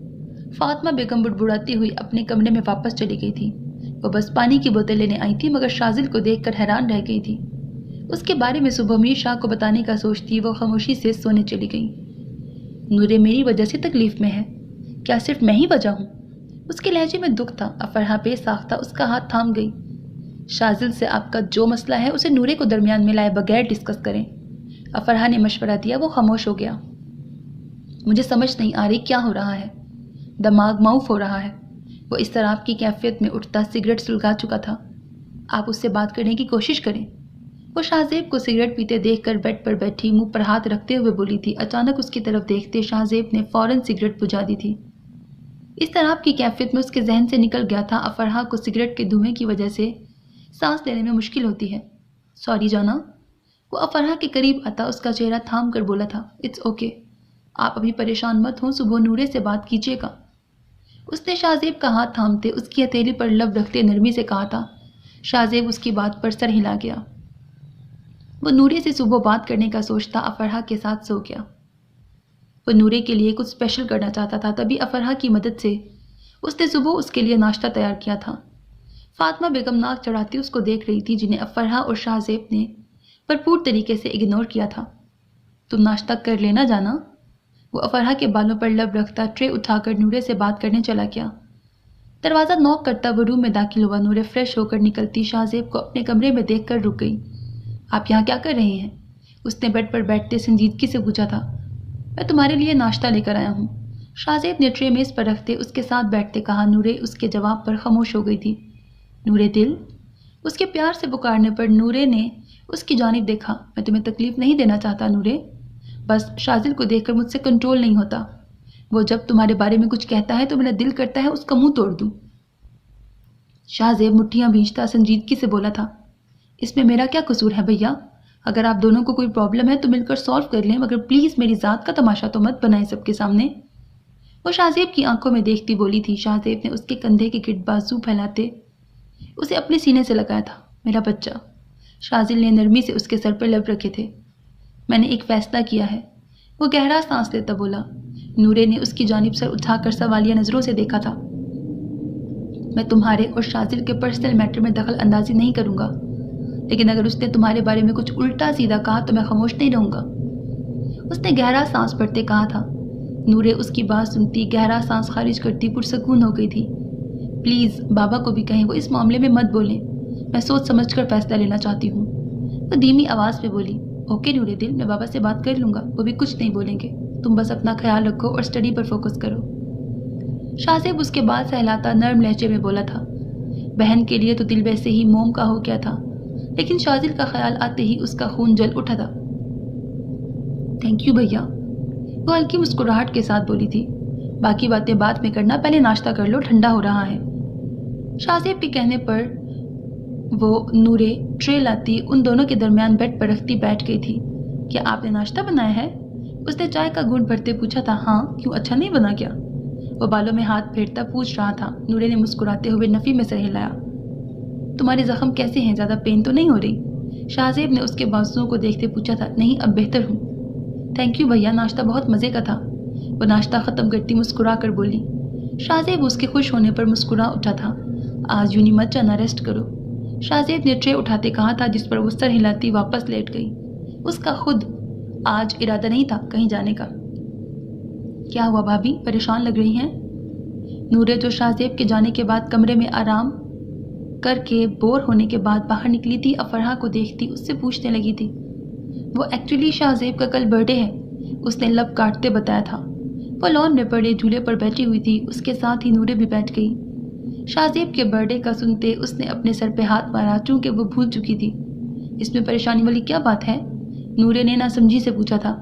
فاطمہ بیگم بڑبڑاتی ہوئی اپنے کمرے میں واپس چلی گئی تھی۔ وہ بس پانی کی بوتل لینے آئی تھی، مگر شازل کو دیکھ کر حیران رہ گئی تھی۔ اس کے بارے میں صبح میر شاہ کو بتانے کا سوچتی وہ خاموشی سے سونے چلی گئی۔ نورے میری وجہ سے تکلیف میں ہے، کیا صرف میں ہی وجہ ہوں؟ اس کے لہجے میں دکھ تھا۔ افرحہ بے ساختہ اس کا ہاتھ تھام گئی۔ شازل سے آپ کا جو مسئلہ ہے اسے نورے کو درمیان میں لائے بغیر ڈسکس کریں۔ افرحہ نے مشورہ دیا۔ وہ خاموش ہو گیا۔ مجھے سمجھ نہیں آ رہی کیا ہو رہا ہے، دماغ معوف ہو رہا ہے۔ وہ اس طرح کی کیفیت میں اٹھتا سگریٹ سلگا چکا تھا۔ آپ اس سے بات کرنے کی کوشش کریں۔ وہ شاہزیب کو سگریٹ پیتے دیکھ کر بیڈ پر بیٹھی منہ پر ہاتھ رکھتے ہوئے بولی تھی۔ اچانک اس کی طرف دیکھتے شاہزیب نے فوراً سگریٹ بجھا دی تھی۔ اس طرح کی کیفیت میں اس کے ذہن سے نکل گیا تھا افرحہ کو سگریٹ کے دھوئیں کی وجہ سے سانس لینے میں مشکل ہوتی ہے۔ سوری جانا۔ وہ افرحہ کے قریب آتا اس کا چہرہ تھام کر بولا تھا۔ اٹس اوکے، آپ ابھی پریشان مت ہوں، صبح نورے سے بات کیجیے گا۔ اس نے شاہزیب کا ہاتھ تھامتے اس کی ہتھیلی پر لب رکھتے نرمی سے کہا تھا۔ شاہزیب اس کی بات پر سر ہلا گیا۔ وہ نورے سے صبح بات کرنے کا سوچتا افرحہ کے ساتھ سو گیا۔ وہ نورے کے لیے کچھ اسپیشل کرنا چاہتا تھا، تبھی افرحہ کی مدد سے اس نے صبح اس کے لیے ناشتہ تیار کیا تھا۔ فاطمہ بیگم ناک چڑھاتی اس کو دیکھ رہی تھی، جنہیں افرحہ اور شاہزیب نے بھرپور طریقے سے اگنور کیا تھا۔ تم ناشتہ کر لینا جانا۔ وہ افرحہ کے بالوں پر لب رکھتا ٹرے اٹھا کر نورے سے بات کرنے چلا گیا۔ دروازہ نوک کرتا وہ روم میں داخل ہوا۔ نورے فریش ہو کر نکلتی شاہزیب کو اپنے کمرے میں دیکھ کر رک گئی۔ آپ یہاں کیا کر رہے ہیں؟ اس نے بیڈ پر بیٹھتے سنجیدگی سے پوچھا تھا۔ میں تمہارے لیے ناشتہ لے کر آیا ہوں، شاہزیب نے ٹرے میز پر رکھتے اس کے ساتھ بیٹھتے کہا۔ نورے اس کے جواب پر خاموش ہو گئی تھی۔ نورے دل، اس کے پیار سے پکارنے پر نورے نے اس کی جانب دیکھا۔ میں تمہیں تکلیف نہیں دینا چاہتا نورے، بس شازل کو دیکھ کر مجھ سے کنٹرول نہیں ہوتا۔ وہ جب تمہارے بارے میں کچھ کہتا ہے تو میرا دل کرتا ہے اس کا منہ توڑ دوں۔ شاہ زیب مٹھیاں بھینچتا سنجیدگی سے بولا تھا، اس میں میرا کیا قصور ہے بھیا؟ اگر آپ دونوں کو کوئی پرابلم ہے تو مل کر سالو کر لیں، مگر پلیز میری ذات کا تماشا تو مت بنائیں سب کے سامنے۔ وہ شاہ زیب کی آنکھوں میں دیکھتی بولی تھی۔ شاہ زیب نے اس کے کندھے کے گرد بازو پھیلاتے اسے اپنے سینے سے لگایا تھا۔ میرا بچہ، شازل نے نرمی سے اس کے سر پر لب رکھے تھے۔ میں نے ایک فیصلہ کیا ہے، وہ گہرا سانس لیتا بولا۔ نورے نے اس کی جانب سر اٹھا کر سوالیہ نظروں سے دیکھا تھا۔ میں تمہارے اور شازل کے پرسنل میٹر میں دخل اندازی نہیں کروں گا، لیکن اگر اس نے تمہارے بارے میں کچھ الٹا سیدھا کہا تو میں خاموش نہیں رہوں گا۔ اس نے گہرا سانس بھرتے کہا تھا۔ نورے اس کی بات سنتی گہرا سانس خارج کرتی پرسکون ہو گئی تھی۔ پلیز بابا کو بھی کہیں وہ اس معاملے میں مت بولیں، میں سوچ سمجھ کر فیصلہ لینا چاہتی ہوں۔ وہ دھیمی آواز میں بولی۔ اوکے نورے دل، میں بابا سے بات کر لوں گا، وہ بھی کچھ نہیں بولیں گے، تم بس اپنا خیال رکھو اور اسٹڈی پر فوکس کرو۔ شاہ زیب اس کے بال سہلاتا نرم لہجے میں بولا تھا۔ بہن کے لیے تو دل ویسے ہی موم کا ہو گیا تھا، لیکن شازل کا خیال آتے ہی اس کا خون جل اٹھا تھا۔ تھینک یو بھیا، وہ ہلکی مسکراہٹ کے ساتھ بولی تھی۔ باقی باتیں بعد میں کرنا، پہلے ناشتہ کر لو، ٹھنڈا ہو رہا ہے۔ شاہ زیب کے کہنے پر وہ نورے ٹرے لاتی ان دونوں کے درمیان بیڈ پر رکھتی بیٹھ گئی تھی۔ کیا آپ نے ناشتہ بنایا ہے؟ اس نے چائے کا گھونٹ بھرتے پوچھا تھا۔ ہاں، کیوں اچھا نہیں بنا کیا؟ وہ بالوں میں ہاتھ پھیرتا پوچھ رہا تھا۔ نورے نے مسکراتے ہوئے نفی میں سر ہلایا۔ تمہارے زخم کیسے ہیں؟ زیادہ پین تو نہیں ہو رہی؟ شاہ زیب نے اس کے بازوؤں کو دیکھتے پوچھا تھا۔ نہیں، اب بہتر ہوں۔ تھینک یو بھیا، ناشتہ بہت مزے کا تھا، وہ ناشتہ ختم کرتی مسکرا کر بولی۔ شاہ زیب اس کے خوش ہونے پر مسکرا اٹھا تھا۔ آج یونی مت جانا، ریسٹ کرو، شاہ زیب نے ٹرے اٹھاتے کہا تھا، جس پر وہ سر ہلاتی واپس لیٹ گئی۔ اس کا خود آج ارادہ نہیں تھا کہیں جانے کا۔ کیا ہوا بھابھی، پریشان لگ رہی ہیں؟ نورے جو شاہ زیب کے جانے کے بعد کمرے میں آرام کر کے بور ہونے کے بعد باہر نکلی تھی، افرحہ کو دیکھتی اس سے پوچھنے لگی تھی۔ وہ ایکچولی شاہ زیب کا کل برتھ ڈے ہے، اس نے لب کاٹتے بتایا تھا۔ وہ لان میں پڑے جھولے پر بیٹھی ہوئی تھی، اس کے ساتھ ہی نورے بھی بیٹھ گئی۔ شاہ زیب کے برتھ ڈے کا سنتے اس نے اپنے سر پہ ہاتھ مارا، چونکہ وہ بھول چکی تھی۔ اس میں پریشانی والی کیا بات ہے؟ نورے نے نہ سمجھی سے پوچھا تھا۔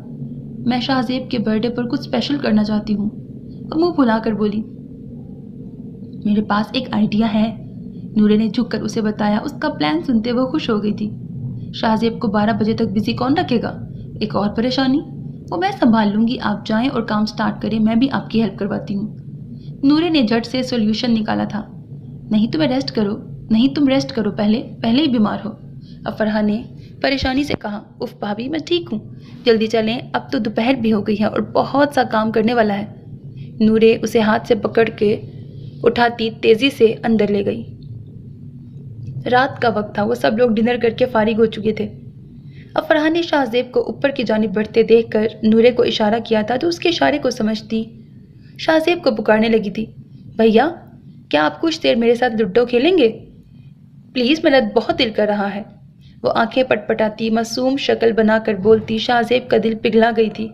میں شاہ زیب کے برتھ ڈے پر کچھ اسپیشل کرنا چاہتی ہوں، وہ منہ پھلا کر بولی۔ میرے پاس ایک آئیڈیا ہے، نورے نے جھک کر اسے بتایا۔ اس کا پلان سنتے وہ خوش ہو گئی تھی۔ شاہ زیب کو 12 بجے تک بزی کون رکھے گا؟ ایک اور پریشانی؟ وہ میں سنبھال لوں گی، آپ جائیں اور کام سٹارٹ کریں، میں بھی آپ کی ہیلپ کرواتی ہوں۔ نورے نے جھٹ سے سولوشن نکالا تھا۔ نہیں تمہیں ریسٹ کرو، نہیں تم ریسٹ کرو، پہلے ہی بیمار ہو، افرحہ نے پریشانی سے کہا۔ اف بھابھی، میں ٹھیک ہوں، جلدی چلیں، اب تو دوپہر بھی ہو گئی ہے اور بہت سا کام کرنے والا ہے۔ نورے اسے ہاتھ سے پکڑ کے اٹھاتی تیزی سے اندر لے گئی۔ رات کا وقت تھا، وہ سب لوگ ڈنر کر کے فارغ ہو چکے تھے۔ افرحہ نے شاہ زیب کو اوپر کی جانب بڑھتے دیکھ کر نورے کو اشارہ کیا تھا تو اس کے اشارے کو سمجھتی شاہ زیب کو پکارنے لگی تھی۔ بھیا، کیا آپ کچھ دیر میرے ساتھ لڈو کھیلیں گے؟ پلیز، میرا بہت دل کر رہا ہے، وہ آنکھیں پٹ پٹاتی معصوم شکل بنا کر بولتی۔ شاہ زیب کا دل پگھلا گئی تھی۔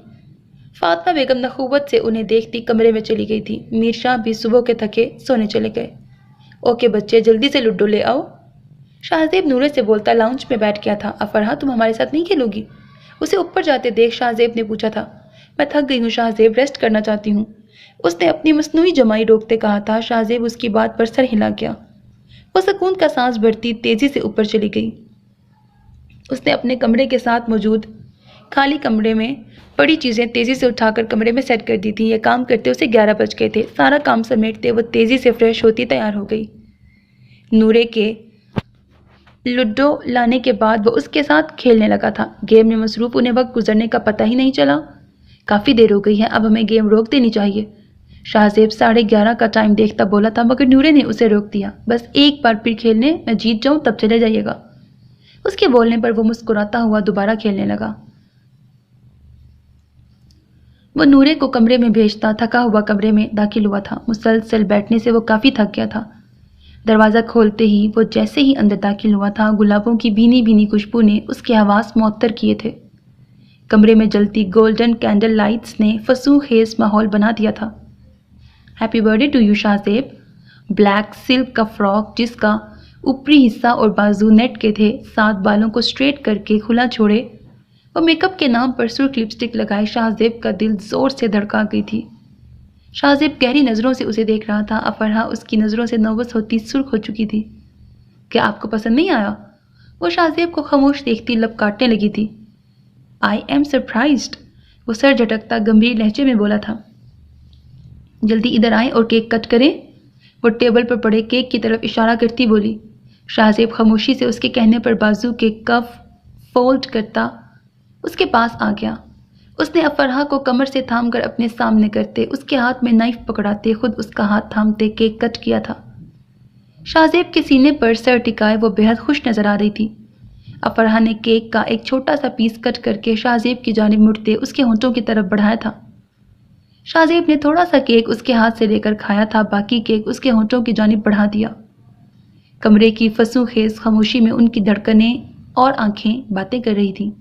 فاطمہ بیگم نخوت سے انہیں دیکھتی کمرے میں چلی گئی تھی۔ میر شاہ بھی صبح کے تھکے سونے چلے گئے۔ اوکے بچے، جلدی سے لڈو لے آؤ، شاہ زیب نورے سے بولتا لاؤنج میں بیٹھ گیا تھا۔ افرحہ، تم ہمارے ساتھ نہیں کھیلو گی؟ اسے اوپر جاتے دیکھ شاہ زیب نے پوچھا تھا۔ میں تھک گئی ہوں شاہ زیب، ریسٹ کرنا چاہتی ہوں، اس نے اپنی مصنوعی جمائی روکتے کہا تھا۔ شاہ زیب اس کی بات پر سر ہلا گیا۔ وہ سکون کا سانس بھرتی تیزی سے اوپر چلی گئی۔ اس نے اپنے کمرے کے ساتھ موجود خالی کمرے میں پڑی چیزیں تیزی سے اٹھا کر کمرے میں سیٹ کر دی تھی۔ یہ کام کرتے اسے 11 بج گئے تھے۔ سارا کام سمیٹتے وہ تیزی سے فریش ہوتی تیار ہو گئی۔ نورے کے لڈو لانے کے بعد وہ اس کے ساتھ کھیلنے لگا تھا۔ گیم میں مصروف انہیں وقت گزرنے کا پتہ ہی نہیں چلا۔ کافی دیر ہو گئی ہے، اب ہمیں گیم روک دینی چاہیے، شاہ زیب 11:30 کا ٹائم دیکھتا بولا تھا، مگر نورے نے اسے روک دیا۔ بس ایک بار پھر کھیلنے، میں جیت جاؤں تب چلے جائیے گا۔ اس کے بولنے پر وہ مسکراتا ہوا دوبارہ کھیلنے لگا۔ وہ نورے کو کمرے میں بھیجتا تھکا ہوا کمرے میں داخل ہوا تھا۔ مسلسل بیٹھنے سے وہ کافی تھک گیا تھا۔ دروازہ کھولتے ہی وہ جیسے ہی اندر داخل ہوا تھا، گلابوں کی بھینی بھینی خوشبو نے اس کے حواس معطر کیے تھے۔ کمرے میں جلتی گولڈن کینڈل لائٹس نے فسوں خیز ماحول بنا دیا تھا۔ Happy birthday to you Shah Zeb. Black silk کا فراک جس کا اوپری حصہ اور بازو نیٹ کے تھے، ساتھ بالوں کو سٹریٹ کر کے کھلا چھوڑے اور میک اپ کے نام پر سرخ لپسٹک لگائے، شاہ زیب کا دل زور سے دھڑکا گئی تھی۔ شاہزیب گہری نظروں سے اسے دیکھ رہا تھا۔ افرحہ اس کی نظروں سے نوبت ہوتی سرخ ہو چکی تھی۔ کیا آپ کو پسند نہیں آیا؟ وہ شاہزیب کو خاموش دیکھتی لب کاٹنے لگی تھی۔ آئی ایم سرپرائزڈ، وہ سر جھٹکتا گمبھیر لہجے میں بولا تھا۔ جلدی ادھر آئیں اور کیک کٹ کریں، وہ ٹیبل پر پڑے کیک کی طرف اشارہ کرتی بولی۔ شاہزیب خاموشی سے اس کے کہنے پر بازو کے کف فولڈ کرتا اس کے پاس آ گیا۔ اس نے افرحہ کو کمر سے تھام کر اپنے سامنے کرتے، اس کے ہاتھ میں نائف پکڑاتے، خود اس کا ہاتھ تھامتے کیک کٹ کیا تھا۔ شاہزیب کے سینے پر سر ٹکائے وہ بے حد خوش نظر آ رہی تھی۔ افرحہ نے کیک کا ایک چھوٹا سا پیس کٹ کر کے شاہزیب کی جانب مڑتے اس کے ہونٹوں کی طرف بڑھایا تھا۔ شاہزیب نے تھوڑا سا کیک اس کے ہاتھ سے لے کر کھایا تھا، باقی کیک اس کے ہونٹوں کی جانب بڑھا دیا۔ کمرے کی فسوں خیز خاموشی میں ان کی دھڑکنیں اور آنکھیں باتیں کر رہی تھیں۔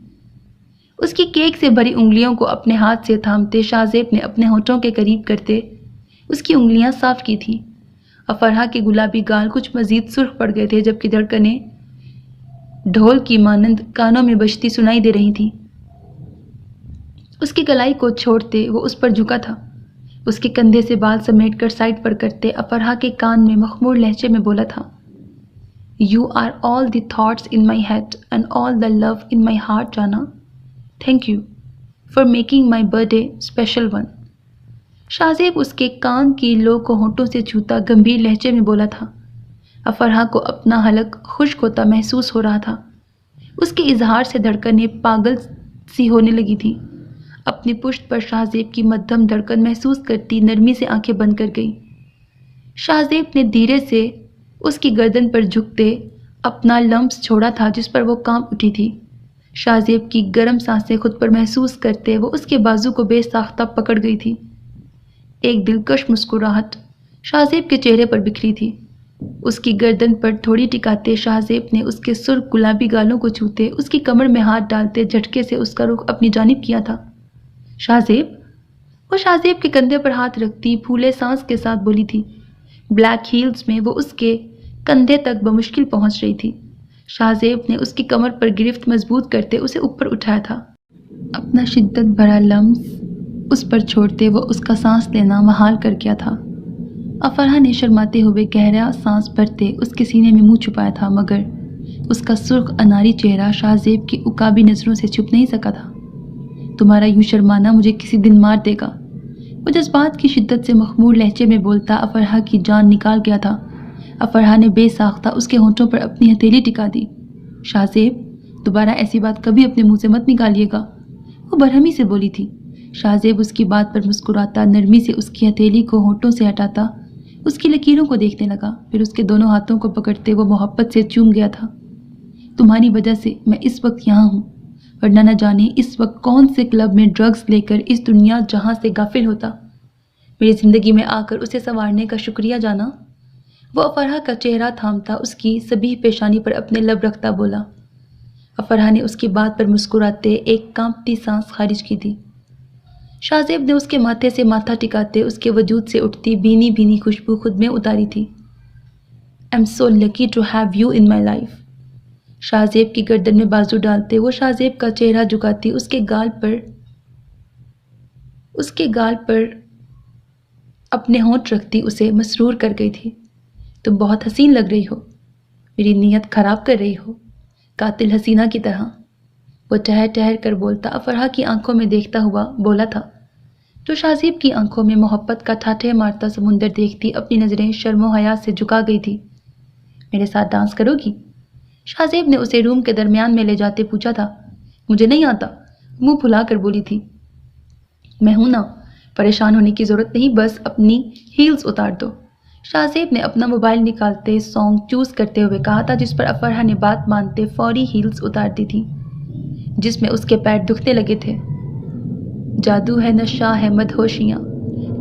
اس کی کیک سے بھری انگلیوں کو اپنے ہاتھ سے تھامتے شاہزیب نے اپنے ہونٹوں کے قریب کرتے اس کی انگلیاں صاف کی تھیں۔ افرحہ کے گلابی گال کچھ مزید سرخ پڑ گئے تھے، جبکہ دھڑکنیں ڈھول کی مانند کانوں میں بجتی سنائی دے رہی تھیں۔ اس کی کلائی کو چھوڑتے وہ اس پر جھکا تھا۔ اس کے کندھے سے بال سمیٹ کر سائڈ پر کرتے افرحہ کے کان میں مخمور لہجے میں بولا تھا، You are all the thoughts in my head and all the love in my heart, Jana. Thank you for making my birthday special one. Shahzeb اس کے کان کی لو کو ہونٹوں سے چھوتا گمبھیر لہجے میں بولا تھا۔ افرحہ کو اپنا حلق خشک ہوتا محسوس ہو رہا تھا۔ اس کے اظہار سے دھڑکنیں پاگل سی ہونے لگی تھی۔ اپنی پشت پر شاہزیب کی مدھم دھڑکن محسوس کرتی نرمی سے آنکھیں بند کر گئی۔ شاہزیب نے دھیرے سے اس کی گردن پر جھکتے اپنا لمس چھوڑا تھا جس پر وہ کانپ اٹھی تھی۔ شاہزیب کی گرم سانسیں خود پر محسوس کرتے وہ اس کے بازو کو بے ساختہ پکڑ گئی تھی۔ ایک دلکش مسکراہٹ شاہزیب کے چہرے پر بکھری تھی۔ اس کی گردن پر تھوڑی ٹکاتے شاہزیب نے اس کے سرخ گلابی گالوں کو چھوتے اس کی کمر میں ہاتھ ڈالتے جھٹکے سے اس کا رخ اپنی جانب کیا تھا۔ شاہزیب، وہ شاہزیب کے کندھے پر ہاتھ رکھتی پھولے سانس کے ساتھ بولی تھی۔ بلیک ہیلز میں وہ اس کے کندھے تک بمشکل پہنچ رہی تھی۔ شاہزیب نے اس کی کمر پر گرفت مضبوط کرتے اسے اوپر اٹھایا تھا۔ اپنا شدت بھرا لمس اس پر چھوڑتے وہ اس کا سانس لینا محال کر گیا تھا۔ افرحہ نے شرماتے ہوئے گہرا سانس بھرتے اس کے سینے میں منہ چھپایا تھا، مگر اس کا سرخ اناری چہرہ شاہزیب کی عقابی نظروں سے چھپ نہیں سکا تھا۔ تمہارا یوں شرمانا مجھے کسی دن مار دے گا، وہ جذبات کی شدت سے مخمور لہجے میں بولتا افرحہ کی جان نکال گیا تھا۔ افرحہ نے بے ساختہ اس کے ہونٹوں پر اپنی ہتھیلی ٹکا دی۔ شاہزیب، دوبارہ ایسی بات کبھی اپنے منہ سے مت نکالیے گا، وہ برہمی سے بولی تھی۔ شاہزیب اس کی بات پر مسکراتا نرمی سے اس کی ہتھیلی کو ہونٹوں سے ہٹاتا اس کی لکیروں کو دیکھنے لگا، پھر اس کے دونوں ہاتھوں کو پکڑتے وہ محبت سے چوم گیا تھا۔ تمہاری وجہ سے میں اس وقت یہاں ہوں، ورنہ نہ جانے اس وقت کون سے کلب میں ڈرگز لے کر اس دنیا جہاں سے غافل ہوتا۔ میری زندگی میں آ کر اسے سنوارنے کا شکریہ جانا، وہ افرحہ کا چہرہ تھامتا اس کی سبیح پیشانی پر اپنے لب رکھتا بولا۔ افرحہ نے اس کی بات پر مسکراتے ایک کانپتی سانس خارج کی تھی۔ شاہزیب نے اس کے ماتھے سے ماتھا ٹکاتے اس کے وجود سے اٹھتی بھینی بھینی خوشبو خود میں اتاری تھی۔ I'm so lucky to have you in my life. Shahzeb کی گردن میں بازو ڈالتے وہ شاہزیب کا چہرہ جھکاتی اس کے گال پر اپنے ہونٹ رکھتی اسے مسرور کر گئی تھی۔ تم بہت حسین لگ رہی ہو، میری نیت خراب کر رہی ہو، قاتل حسینہ کی طرح، وہ ٹہر ٹہر کر بولتا افرحہ کی آنکھوں میں دیکھتا ہوا بولا تھا، جو شاہزیب کی آنکھوں میں محبت کا ٹھاٹھے مارتا سمندر دیکھتی اپنی نظریں شرم و حیا سے جھکا گئی تھی۔ میرے ساتھ ڈانس کرو گی؟ شاہزیب نے اسے روم کے درمیان میں لے جاتے پوچھا تھا۔ مجھے نہیں آتا، منہ پھلا کر بولی تھی۔ میں ہوں نا، پریشان ہونے کی ضرورت نہیں، بس اپنی ہیلز اتار دو۔ شاہزیب نے اپنا موبائل نکالتے سانگ چوز کرتے ہوئے کہا تھا، جس پر افرحہ نے بات مانتے فوری ہیلز اتار دی تھی جس میں اس کے پیر دکھنے لگے تھے۔ جادو ہے نشہ ہے مدہوشیاں،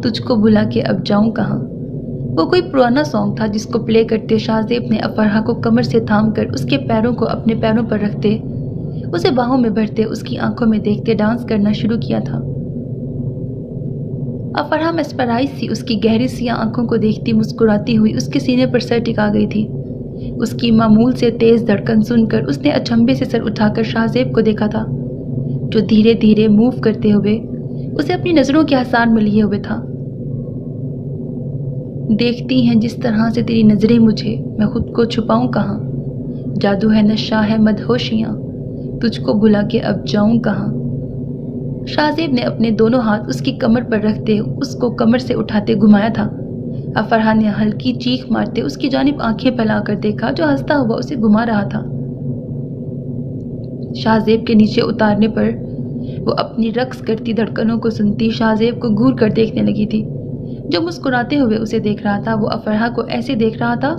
تجھ کو بھلا کے اب جاؤں کہاں، وہ کوئی پرانا سانگ تھا جس کو پلے کرتے شاہزیب نے افرحہ کو کمر سے تھام کر اس کے پیروں کو اپنے پیروں پر رکھتے اسے باہوں میں بھرتے اس کی آنکھوں میں دیکھتے ڈانس کرنا شروع کیا تھا۔ افرحہ مسپرائز سی اس کی گہری سیاہ آنکھوں کو دیکھتی مسکراتی ہوئی اس کے سینے پر سر ٹکا گئی تھی۔ اس کی معمول سے تیز دھڑکن سن کر اس نے اچنبھے سے سر اٹھا کر شاہزیب کو دیکھا تھا، جو دھیرے دھیرے موو کرتے ہوئے اسے اپنی نظروں کے حصار میں لیے ہوئے تھا۔ دیکھتی ہیں جس طرح سے تیری نظریں مجھے، میں خود کو چھپاؤں کہاں؟ جادو ہے نشہ ہے مدہوشیاں، تجھ کو بھلا کے اب جاؤں کہاں؟ شاہ زیب نے اپنے دونوں ہاتھ اس کی کمر پر رکھتے اس کو کمر سے اٹھاتے گھمایا تھا۔ افرحہ نے ہلکی چیخ مارتے اس کی جانب آنکھیں پھیلا کر دیکھا جو ہنستا ہوا اسے گھما رہا تھا۔ شاہ زیب کے نیچے اتارنے پر وہ اپنی رقص کرتی دھڑکنوں کو سنتی شاہ زیب کو گھور کر دیکھنے لگی تھی۔ جو مسکراتے ہوئے اسے دیکھ رہا تھا وہ افرحہ کو ایسے دیکھ رہا تھا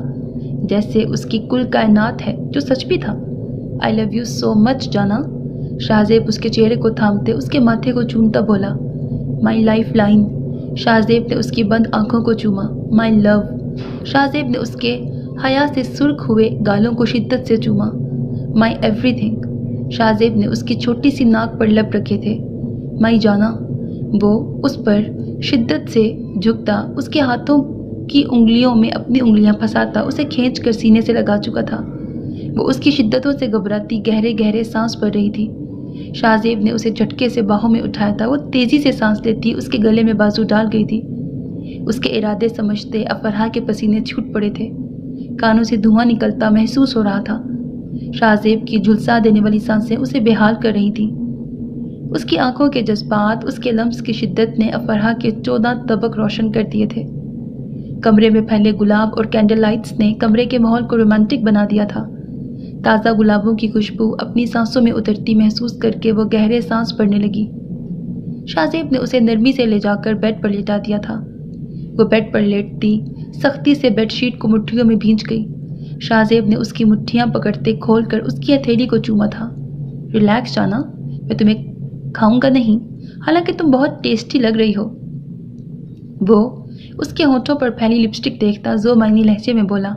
جیسے اس کی کل کائنات ہے، جو سچ بھی تھا۔ I love you so much جانا۔ شاہ زیب اس کے چہرے کو تھامتے اس کے ماتھے کو چومتا بولا، My lifeline۔ شاہ زیب نے اس کی بند آنکھوں کو چوما، My love۔ شاہ زیب نے اس کے حیا سے سرخ ہوئے گالوں کو شدت سے چوما، My everything۔ شاہ زیب نے اس کی چھوٹی سی ناک پر لب رکھے تھے، My جانا۔ وہ اس پر شدت سے جھکتا، اس کے ہاتھوں کی انگلیوں میں اپنی انگلیاں پھنساتا اسے کھینچ کر سینے سے لگا چکا تھا۔ وہ اس کی شدتوں سے گھبراتی گہرے گہرے سانس پڑ رہی تھی۔ شاہ زیب نے اسے جھٹکے سے باہوں میں اٹھایا تھا، وہ تیزی سے سانس لیتی اس کے گلے میں بازو ڈال گئی تھی۔ اس کے ارادے سمجھتے افرحہ کے پسینے چھوٹ پڑے تھے، کانوں سے دھواں نکلتا محسوس ہو رہا تھا۔ شاہ زیب کی جھلسا دینے والی سانسیں اسے بے حال کر رہی تھیں۔ اس کی آنکھوں کے جذبات، اس کے لمس کی شدت نے افرحہ کے 14 طبق روشن کر دیے تھے۔ کمرے میں پھیلے گلاب اور کینڈل لائٹس نے کمرے کے ماحول کو رومانٹک بنا دیا تھا۔ تازہ گلابوں کی خوشبو اپنی سانسوں میں اترتی محسوس کر کے وہ گہرے سانس بھرنے لگی۔ شاہ زیب نے اسے نرمی سے لے جا کر بیڈ پر لیٹا دیا تھا۔ وہ بیڈ پر لیٹتی سختی سے بیڈ شیٹ کو مٹھیوں میں بھینچ گئی۔ شاہ زیب نے اس کی مٹھیاں پکڑتے کھول کر اس کی ہتھیلی کو چوما تھا۔ ریلیکس جانا، میں تمہیں کھاؤں گا نہیں، حالانکہ تم بہت ٹیسٹی لگ رہی ہو۔ وہ اس کے ہونٹوں پر پھیلی لپسٹک دیکھتا ذو معنی لہجے میں بولا۔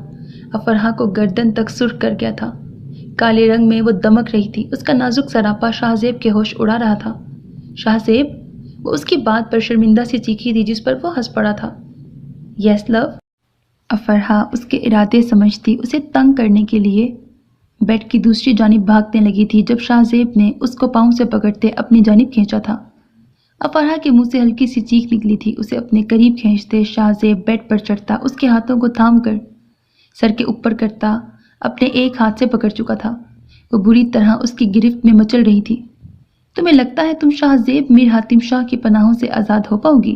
افرحہ کو گردن تک سرخ کر گیا تھا، کالے رنگ میں وہ دمک رہی تھی۔ اس کا نازک سراپا شاہ زیب کے ہوش اڑا رہا تھا۔ شاہ زیب، وہ اس کی بات پر شرمندہ سی چیخی تھی جس پر وہ ہنس پڑا تھا۔ یس لو۔ افرحہ اس کے ارادے سمجھتی اسے تنگ کرنے کے لیے بیڈ کی دوسری جانب بھاگنے لگی تھی جب شاہ زیب نے اس کو پاؤں سے پکڑتے اپنی جانب کھینچا تھا۔ افرحہ کے منہ سے ہلکی سی چیخ نکلی تھی۔ اسے اپنے قریب کھینچتے شاہ زیب بیڈ پر چڑھتا اس کے ہاتھوں کو تھام کر سر کے اوپر کرتا اپنے ایک ہاتھ سے پکڑ چکا تھا۔ وہ بری طرح اس کی گرفت میں مچل رہی تھی۔ تمہیں لگتا ہے تم شاہ زیب میر حاتم شاہ کی پناہوں سے آزاد ہو پاؤ گی؟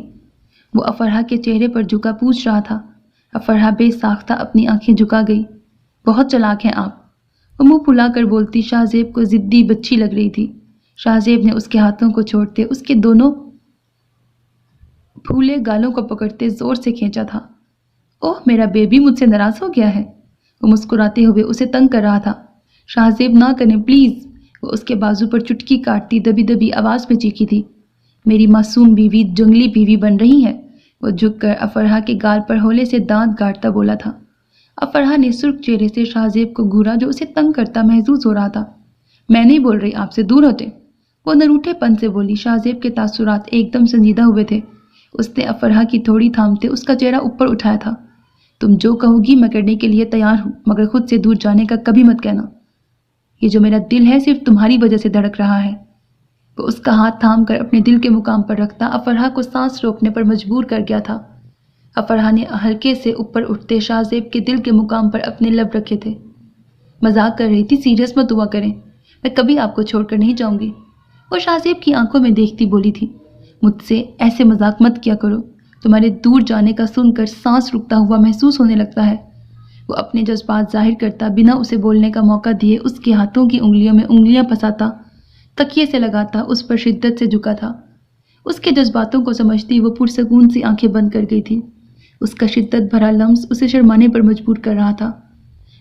وہ افرحہ کے چہرے پر جھکا پوچھ رہا تھا۔ افرحہ بے ساختہ اپنی آنکھیں جھکا گئی۔ بہت چالاک ہیں آپ، وہ منہ پھلا کر بولتی شاہ زیب کو ضدی بچی لگ رہی تھی۔ شاہ زیب نے اس کے ہاتھوں کو چھوڑتے اس کے دونوں پھولے گالوں کو پکڑتے زور سے کھینچا تھا۔ اوہ میرا بیبی مجھ سے ناراض ہو گیا ہے، وہ مسکراتے ہوئے اسے تنگ کر رہا تھا۔ شاہ زیب نہ کریں پلیز، وہ اس کے بازو پر چٹکی کاٹتی دبی دبی آواز میں چیخی تھی۔ میری معصوم بیوی جنگلی بیوی بن رہی ہے، وہ جھک کر افرحہ کے گال پر ہولے سے دانت گاڑتا بولا تھا۔ افرحہ نے سرخ چہرے سے شاہ زیب کو گھورا جو اسے تنگ کرتا محسوس ہو رہا تھا۔ میں نہیں بول رہی، آپ سے دور ہٹے، وہ نروٹھے پن سے بولی۔ شاہ زیب کے تاثرات ایک دم سنجیدہ ہوئے تھے۔ اس نے افرحہ کی تھوڑی تھامتے اس کا چہرہ اوپر اٹھایا تھا۔ تم جو کہو گی میں کرنے کے لیے تیار ہوں، مگر خود سے دور جانے کا کبھی مت کہنا۔ یہ جو میرا دل ہے صرف تمہاری وجہ سے دھڑک رہا ہے۔ وہ اس کا ہاتھ تھام کر اپنے دل کے مقام پر رکھتا افرحہ کو سانس روکنے پر مجبور کر گیا تھا۔ افرحہ نے ہلکے سے اوپر اٹھتے شاہ زیب کے دل کے مقام پر اپنے لب رکھے تھے۔ مذاق کر رہی تھی، سیریس مت ہوا کریں، میں کبھی آپ کو چھوڑ کر نہیں جاؤں گی، وہ شاہ زیب کی آنکھوں میں دیکھتی بولی تھی۔ مجھ سے ایسے مذاق مت کیا کرو، تمہارے دور جانے کا سن کر سانس رکتا ہوا محسوس ہونے لگتا ہے۔ وہ اپنے جذبات ظاہر کرتا بنا اسے بولنے کا موقع دیے اس کے ہاتھوں کی انگلیوں میں انگلیاں پھنساتا تکیے سے لگاتا اس پر شدت سے جھکا تھا۔ اس کے جذباتوں کو سمجھتی وہ پرسکون سی آنکھیں بند کر گئی تھی۔ اس کا شدت بھرا لمس اسے شرمانے پر مجبور کر رہا تھا۔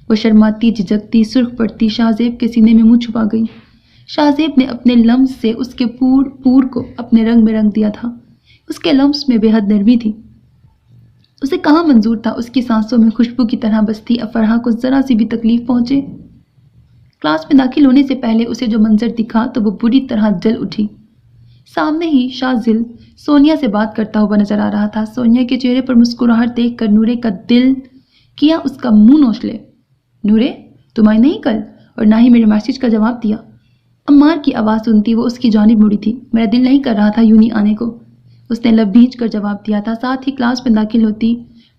وہ شرماتی جھجکتی سرخ پڑتی شاہ زیب کے سینے میں منہ چھپا گئی۔ شاہ زیب نے اپنے لمس سے اس کے پور کو اپنے رنگ میں رنگ دیا تھا۔ اس کے لمس میں بے حد نرمی تھی۔ اسے کہاں منظور تھا اس کی سانسوں میں خوشبو کی طرح بستی افرحہ کو ذرا سی بھی تکلیف پہنچے۔ کلاس میں داخل ہونے سے پہلے اسے جو منظر دکھا تو وہ بری طرح جل اٹھی۔ سامنے ہی شاہ زل سونیا سے بات کرتا ہوا نظر آ رہا تھا۔ سونیا کے چہرے پر مسکراہٹ دیکھ کر نورے کا دل کیا اس کا منہ نوچ لے۔ نورے، تم آئی نہیں کل اور نہ ہی میرے میسج کا جواب دیا۔ عمار کی آواز سنتی وہ اس کی جانب مڑی تھی۔ میرا دل نہیں کر رہا تھا یوں ہی آنے کو، اس نے لب بھینچ کر جواب دیا تھا۔ ساتھ ہی کلاس میں داخل ہوتی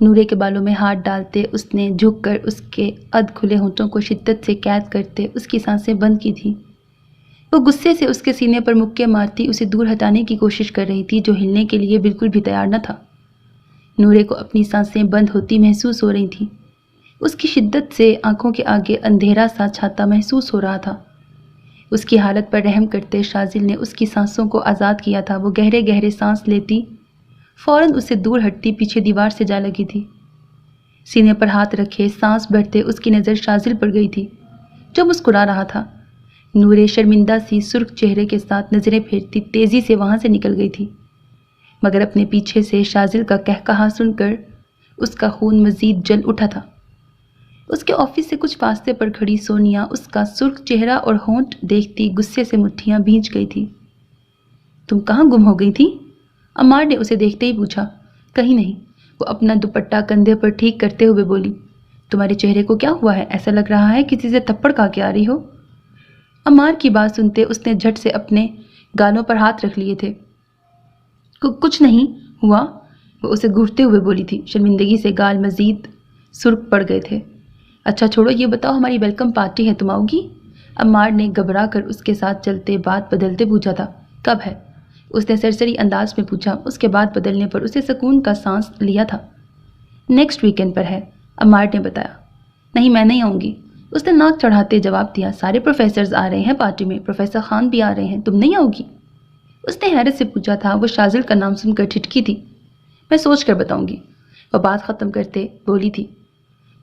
نورے کے بالوں میں ہاتھ ڈالتے اس نے جھک کر اس کے ادھ کھلے ہونٹوں کو شدت سے قید کرتے اس کی سانسیں بند کی تھیں۔ وہ غصے سے اس کے سینے پر مکے مارتی اسے دور ہٹانے کی کوشش کر رہی تھی جو ہلنے کے لیے بالکل بھی تیار نہ تھا۔ نورے کو اپنی سانسیں بند ہوتی محسوس ہو رہی تھیں۔ اس کی شدت سے آنکھوں کے آگے اندھیرا سا چھاتا محسوس ہو رہا تھا۔ اس کی حالت پر رحم کرتے شازل نے اس کی سانسوں کو آزاد کیا تھا۔ وہ گہرے گہرے سانس لیتی فوراً اسے دور ہٹتی پیچھے دیوار سے جا لگی تھی۔ سینے پر ہاتھ رکھے سانس بھرتے اس کی نظر شازل پر گئی تھی جو مسکرا رہا تھا۔ نورے شرمندہ سی سرخ چہرے کے ساتھ نظریں پھیرتی تیزی سے وہاں سے نکل گئی تھی، مگر اپنے پیچھے سے شازل کا کہکہا سن کر اس کا خون مزید جل اٹھا تھا۔ اس کے آفس سے کچھ فاصلے پر کھڑی سونیا اس کا سرخ چہرہ اور ہونٹ دیکھتی غصے سے مٹھیاں بھیج گئی تھی۔ تم کہاں گم ہو گئی تھی؟ عمار نے اسے دیکھتے ہی پوچھا۔ کہیں نہیں، وہ اپنا دوپٹہ کندھے پر ٹھیک کرتے ہوئے بولی۔ تمہارے چہرے کو کیا ہوا ہے؟ ایسا لگ رہا ہے کسی سے تھپڑ کھا کے آ رہی ہو۔ عمار کی بات سنتے اس نے جھٹ سے اپنے گالوں پر ہاتھ رکھ لیے تھے۔ کچھ نہیں ہوا، وہ اسے گھورتے ہوئے بولی تھی۔ شرمندگی سے گال مزید سرخ پڑ گئے تھے۔ اچھا چھوڑو، یہ بتاؤ ہماری ویلکم پارٹی ہے، تم آؤ گی؟ عمار نے گھبرا کر اس کے ساتھ چلتے بات بدلتے پوچھا تھا۔ کب ہے؟ اس نے سرسری انداز میں پوچھا۔ اس کے بعد بدلنے پر اسے سکون کا سانس لیا تھا۔ نیکسٹ ویکینڈ پر ہے، عمار نے بتایا۔ نہیں، میں نہیں آؤں گی، اس نے ناک چڑھاتے جواب دیا۔ سارے پروفیسرز آ رہے ہیں پارٹی میں، پروفیسر خان بھی آ رہے ہیں، تم نہیں آؤ گی؟ اس نے حیرت سے پوچھا تھا۔ وہ شازل کا نام سن کر ٹھٹکی تھی۔ میں سوچ کر بتاؤں گی، وہ بات ختم کرتے بولی تھی۔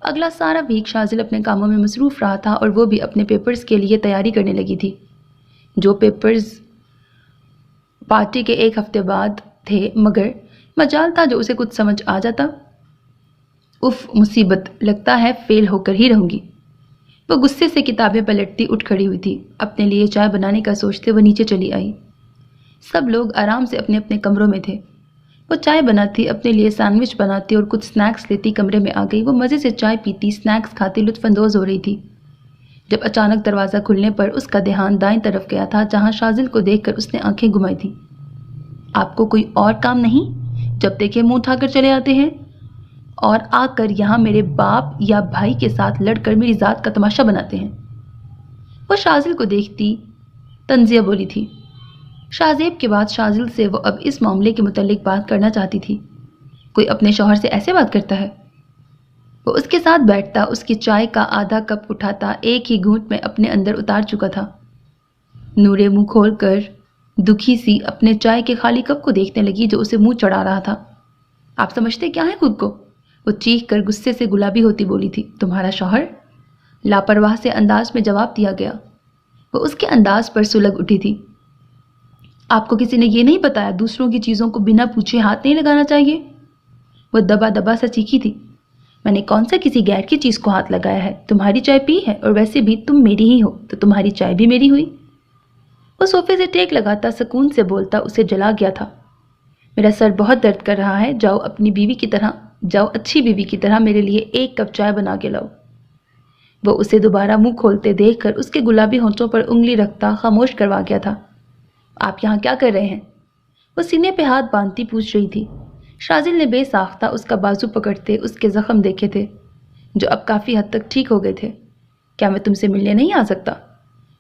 اگلا سارا ویک شازل اپنے کاموں میں مصروف رہا تھا اور وہ بھی اپنے پیپرز کے لیے تیاری کرنے لگی تھی، جو پیپرز پارٹی کے ایک ہفتے بعد تھے، مگر مجال تھا جو اسے کچھ سمجھ آ جاتا۔ اف مصیبت، لگتا ہے فیل ہو کر ہی رہوں گی۔ وہ غصے سے کتابیں پلٹتی اٹھ کھڑی ہوئی تھی۔ اپنے لیے چائے بنانے کا سوچتے وہ نیچے چلی آئی۔ سب لوگ آرام سے اپنے اپنے کمروں میں تھے۔ وہ چائے بناتی، اپنے لیے سینڈوچ بناتی اور کچھ سنیکس لیتی کمرے میں آ گئی۔ وہ مزے سے چائے پیتی، سنیکس کھاتی لطف اندوز ہو رہی تھی جب اچانک دروازہ کھلنے پر اس کا دھیان دائیں طرف گیا تھا جہاں شازل کو دیکھ کر اس نے آنکھیں گھمائی تھیں۔ آپ کو کوئی اور کام نہیں؟ جب دیکھے منہ اٹھا کر چلے آتے ہیں اور آ کر یہاں میرے باپ یا بھائی کے ساتھ لڑ کر میری ذات کا تماشا بناتے ہیں۔ وہ شازل کو دیکھتی طنزیہ بولی تھی۔ شازیب کے بعد شازل سے وہ اب اس معاملے کے متعلق بات کرنا چاہتی تھی۔ کوئی اپنے شوہر سے ایسے بات کرتا ہے؟ وہ اس کے ساتھ بیٹھتا، اس کی چائے کا آدھا کپ اٹھاتا، ایک ہی گھونٹ میں اپنے اندر اتار چکا تھا۔ نورے منہ کھول کر دکھی سی اپنے چائے کے خالی کپ کو دیکھنے لگی جو اسے منہ چڑھا رہا تھا۔ آپ سمجھتے کیا ہیں خود کو؟ وہ چیخ کر غصے سے گلابی ہوتی بولی تھی۔ تمہارا شوہر؟ لاپرواہ سے انداز میں جواب دیا گیا۔ وہ اس کے انداز پر سلگ اٹھی تھی۔ آپ کو کسی نے یہ نہیں بتایا دوسروں کی چیزوں کو بنا پوچھے ہاتھ نہیں لگانا چاہیے؟ وہ دبا دبا سا چیخی تھی۔ میں نے کون سا کسی غیر کی چیز کو ہاتھ لگایا ہے؟ تمہاری چائے پی ہے، اور ویسے بھی تم میری ہی ہو تو تمہاری چائے بھی میری ہوئی۔ وہ صوفے سے ٹیک لگاتا سکون سے بولتا اسے جلا گیا تھا۔ میرا سر بہت درد کر رہا ہے، جاؤ اپنی بیوی کی طرح، جاؤ اچھی بیوی کی طرح میرے لیے ایک کپ چائے بنا کے لاؤ۔ وہ اسے دوبارہ منہ کھولتے دیکھ کر اس کے گلابی ہونٹوں پر انگلی رکھتا خاموش کروا گیا تھا۔ آپ یہاں کیا کر رہے ہیں؟ وہ سینے پہ ہاتھ باندھتی پوچھ رہی تھی۔ شازل نے بے ساختہ اس کا بازو پکڑتے اس کے زخم دیکھے تھے جو اب کافی حد تک ٹھیک ہو گئے تھے۔ کیا میں تم سے ملنے نہیں آ سکتا؟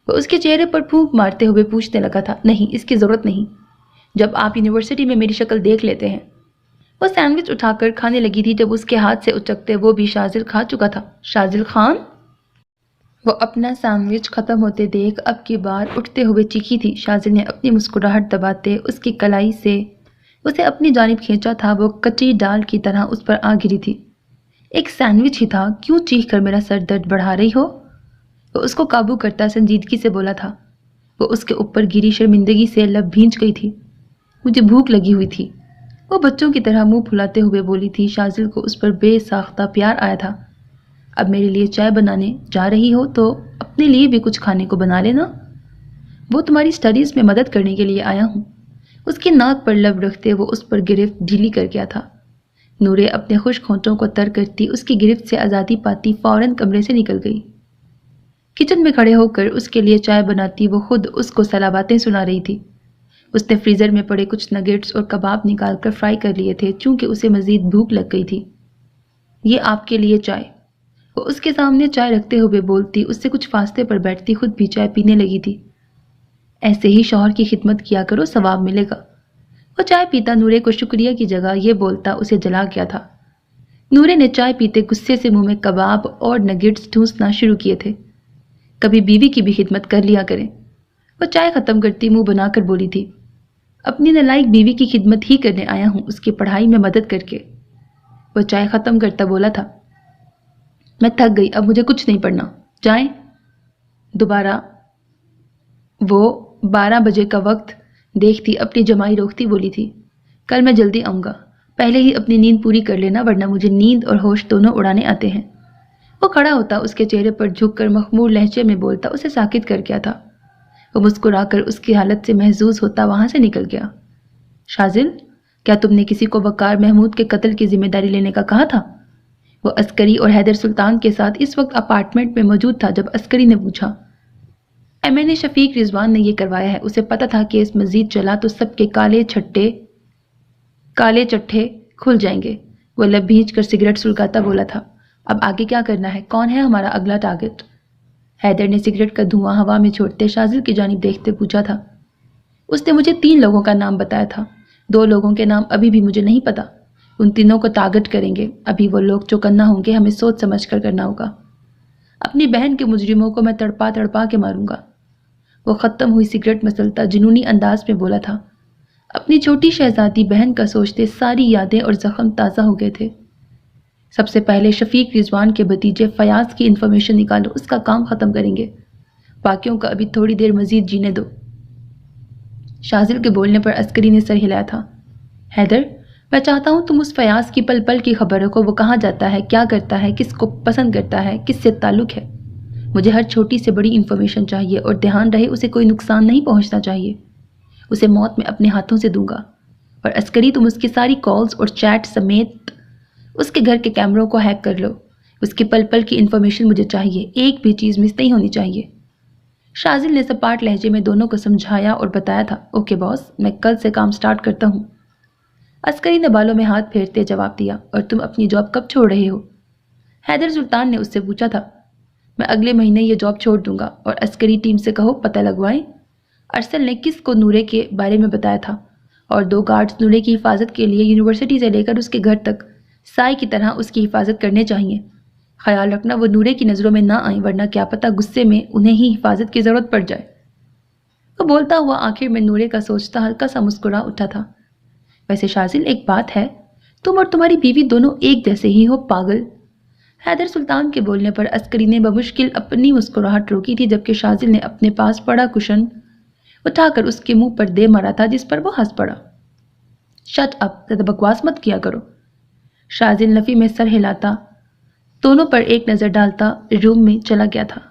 وہ اس کے چہرے پر پھونک مارتے ہوئے پوچھنے لگا تھا۔ نہیں، اس کی ضرورت نہیں، جب آپ یونیورسٹی میں میری شکل دیکھ لیتے ہیں۔ وہ سینڈوچ اٹھا کر کھانے لگی تھی جب اس کے ہاتھ سے اچکتے وہ بھی شازل کھا چکا تھا۔ شازل خان؟ وہ اپنا سینڈوچ ختم ہوتے دیکھ اب کی بار اٹھتے ہوئے چیخی تھی۔ شازل نے اپنی مسکراہٹ دباتے اس کی کلائی سے اسے اپنی جانب کھینچا تھا۔ وہ کٹی ڈال کی طرح اس پر آ گری تھی۔ ایک سینڈوچ ہی تھا، کیوں چیخ کر میرا سر درد بڑھا رہی ہو؟ وہ اس کو قابو کرتا سنجیدگی سے بولا تھا۔ وہ اس کے اوپر گری شرمندگی سے لب بھینچ گئی تھی۔ مجھے بھوک لگی ہوئی تھی، وہ بچوں کی طرح منہ پھلاتے ہوئے بولی تھی۔ شازل کو اس پر بے ساختہ پیار آیا تھا۔ اب میرے لیے چائے بنانے جا رہی ہو تو اپنے لیے بھی کچھ کھانے کو بنا لینا۔ وہ تمہاری سٹڈیز میں مدد کرنے کے لیے آیا ہوں۔ اس کی ناک پر لب رکھتے وہ اس پر گرفت ڈھیلی کر گیا تھا۔ نورے اپنے خشک ہونٹوں کو تر کرتی اس کی گرفت سے آزادی پاتی فوراً کمرے سے نکل گئی۔ کچن میں کھڑے ہو کر اس کے لیے چائے بناتی وہ خود اس کو سلاباتیں سنا رہی تھی۔ اس نے فریزر میں پڑے کچھ نگیٹس اور کباب نکال کر فرائی کر لیے تھے چونکہ اسے مزید بھوک لگ گئی تھی۔ یہ آپ کے لیے چائے۔ وہ اس کے سامنے چائے رکھتے ہوئے بولتی، اس سے کچھ فاصلے پر بیٹھتی، خود بھی چائے پینے لگی تھی۔ ایسے ہی شوہر کی خدمت کیا کرو، ثواب ملے گا۔ وہ چائے پیتا نورے کو شکریہ کی جگہ یہ بولتا اسے جلا گیا تھا۔ نورے نے چائے پیتے غصے سے منہ میں کباب اور نگٹس ٹھونسنا شروع کیے تھے۔ کبھی بیوی کی بھی خدمت کر لیا کریں۔ وہ چائے ختم کرتی منہ بنا کر بولی تھی، اپنی نالائق بیوی کی خدمت ہی کرنے آیا ہوں، اس کی پڑھائی میں مدد کر کے۔ وہ چائے ختم کرتا بولا تھا، میں تھک گئی، اب مجھے کچھ نہیں پڑھنا، جائیں۔ دوبارہ وہ 12 بجے کا وقت دیکھتی اپنی جمائی روکتی بولی تھی، کل میں جلدی آؤں گا، پہلے ہی اپنی نیند پوری کر لینا ورنہ مجھے نیند اور ہوش دونوں اڑانے آتے ہیں۔ وہ کھڑا ہوتا، اس کے چہرے پر جھک کر مخمور لہجے میں بولتا، اسے ساکت کر گیا تھا۔ وہ مسکرا کر اس کی حالت سے محظوظ ہوتا وہاں سے نکل گیا۔ شازل، کیا تم نے کسی کو وقار محمود کے قتل کی ذمہ داری لینے کا کہا تھا؟ وہ عسکری اور حیدر سلطان کے ساتھ اس وقت اپارٹمنٹ میں موجود تھا جب عسکری نے پوچھا۔ ایم نے شفیق رضوان نے یہ کروایا ہے، اسے پتا تھا کہ اس مزید چلا تو سب کے کالے چٹھے کھل جائیں گے۔ وہ لب بھینچ کر سگریٹ سلگاتا بولا تھا، اب آگے کیا کرنا ہے؟ کون ہے ہمارا اگلا ٹارگٹ؟ حیدر نے سگریٹ کا دھواں ہوا میں چھوڑتے شازل کی جانب دیکھتے پوچھا تھا۔ اس نے مجھے 3 لوگوں کا نام بتایا تھا، 2 لوگوں کے نام ابھی بھی مجھے نہیں پتا۔ ان تینوں کو ٹارگٹ کریں گے، ابھی وہ لوگ جو کرنا ہوں گے ہمیں سوچ سمجھ کر کرنا ہوگا۔ اپنی بہن کے مجرموں کو میں تڑپا کے ماروں گا۔ وہ ختم ہوئی سگریٹ مسلتا جنونی انداز میں بولا تھا۔ اپنی چھوٹی شہزادی بہن کا سوچتے ساری یادیں اور زخم تازہ ہو گئے تھے۔ سب سے پہلے شفیق رضوان کے بھتیجے فیاض کی انفارمیشن نکالو، اس کا کام ختم کریں گے، باقیوں کا ابھی تھوڑی دیر مزید جینے دو۔ شازل کے بولنے پر عسکری نے سر ہلایا تھا۔ حیدر، میں چاہتا ہوں تم اس فیاض کی پل پل کی خبر رکھو، وہ کہاں جاتا ہے، کیا کرتا ہے، کس کو پسند کرتا ہے، کس سے تعلق ہے۔ مجھے ہر چھوٹی سے بڑی انفارمیشن چاہیے اور دھیان رہے اسے کوئی نقصان نہیں پہنچنا چاہیے۔ اسے موت میں اپنے ہاتھوں سے دوں گا۔ اور عسکری، تم اس کی ساری کالز اور چیٹ سمیت اس کے گھر کے کیمروں کو ہیک کر لو۔ اس کی پل پل کی انفارمیشن مجھے چاہیے، ایک بھی چیز مس نہیں ہونی چاہیے۔ شازل نے سپاٹ لہجے میں دونوں کو سمجھایا اور بتایا تھا، اوکے باس، میں کل سے کام سٹارٹ کرتا ہوں۔ عسکری نے بالوں میں ہاتھ پھیرتے جواب دیا، اور تم اپنی جاب کب چھوڑ رہے ہو؟ حیدر سلطان نے اس سے پوچھا تھا۔ میں اگلے مہینے یہ جاب چھوڑ دوں گا، اور عسکری ٹیم سے کہو پتہ لگوائیں ارسل نے کس کو نورے کے بارے میں بتایا تھا، اور 2 گارڈز نورے کی حفاظت کے لیے یونیورسٹی سے لے کر اس کے گھر تک سائے کی طرح اس کی حفاظت کرنے چاہیے۔ خیال رکھنا وہ نورے کی نظروں میں نہ آئیں ورنہ کیا پتہ غصے میں انہیں ہی حفاظت کی ضرورت پڑ جائے۔ وہ بولتا ہوا آخر میں نورے کا سوچتا ہلکا سا مسکرا اٹھا تھا۔ ویسے شازل، ایک بات ہے، تم اور تمہاری بیوی دونوں ایک جیسے ہی ہو، پاگل۔ حیدر سلطان کے بولنے پر عسکری نے بمشکل اپنی مسکراہٹ روکی تھی، جبکہ شازل نے اپنے پاس پڑا کشن اٹھا کر اس کے منہ پر دے مارا تھا، جس پر وہ ہنس پڑا۔ شٹ اپ، زیادہ بکواس مت کیا کرو۔ شازل نفی میں سر ہلاتا دونوں پر ایک نظر ڈالتا روم میں چلا گیا تھا۔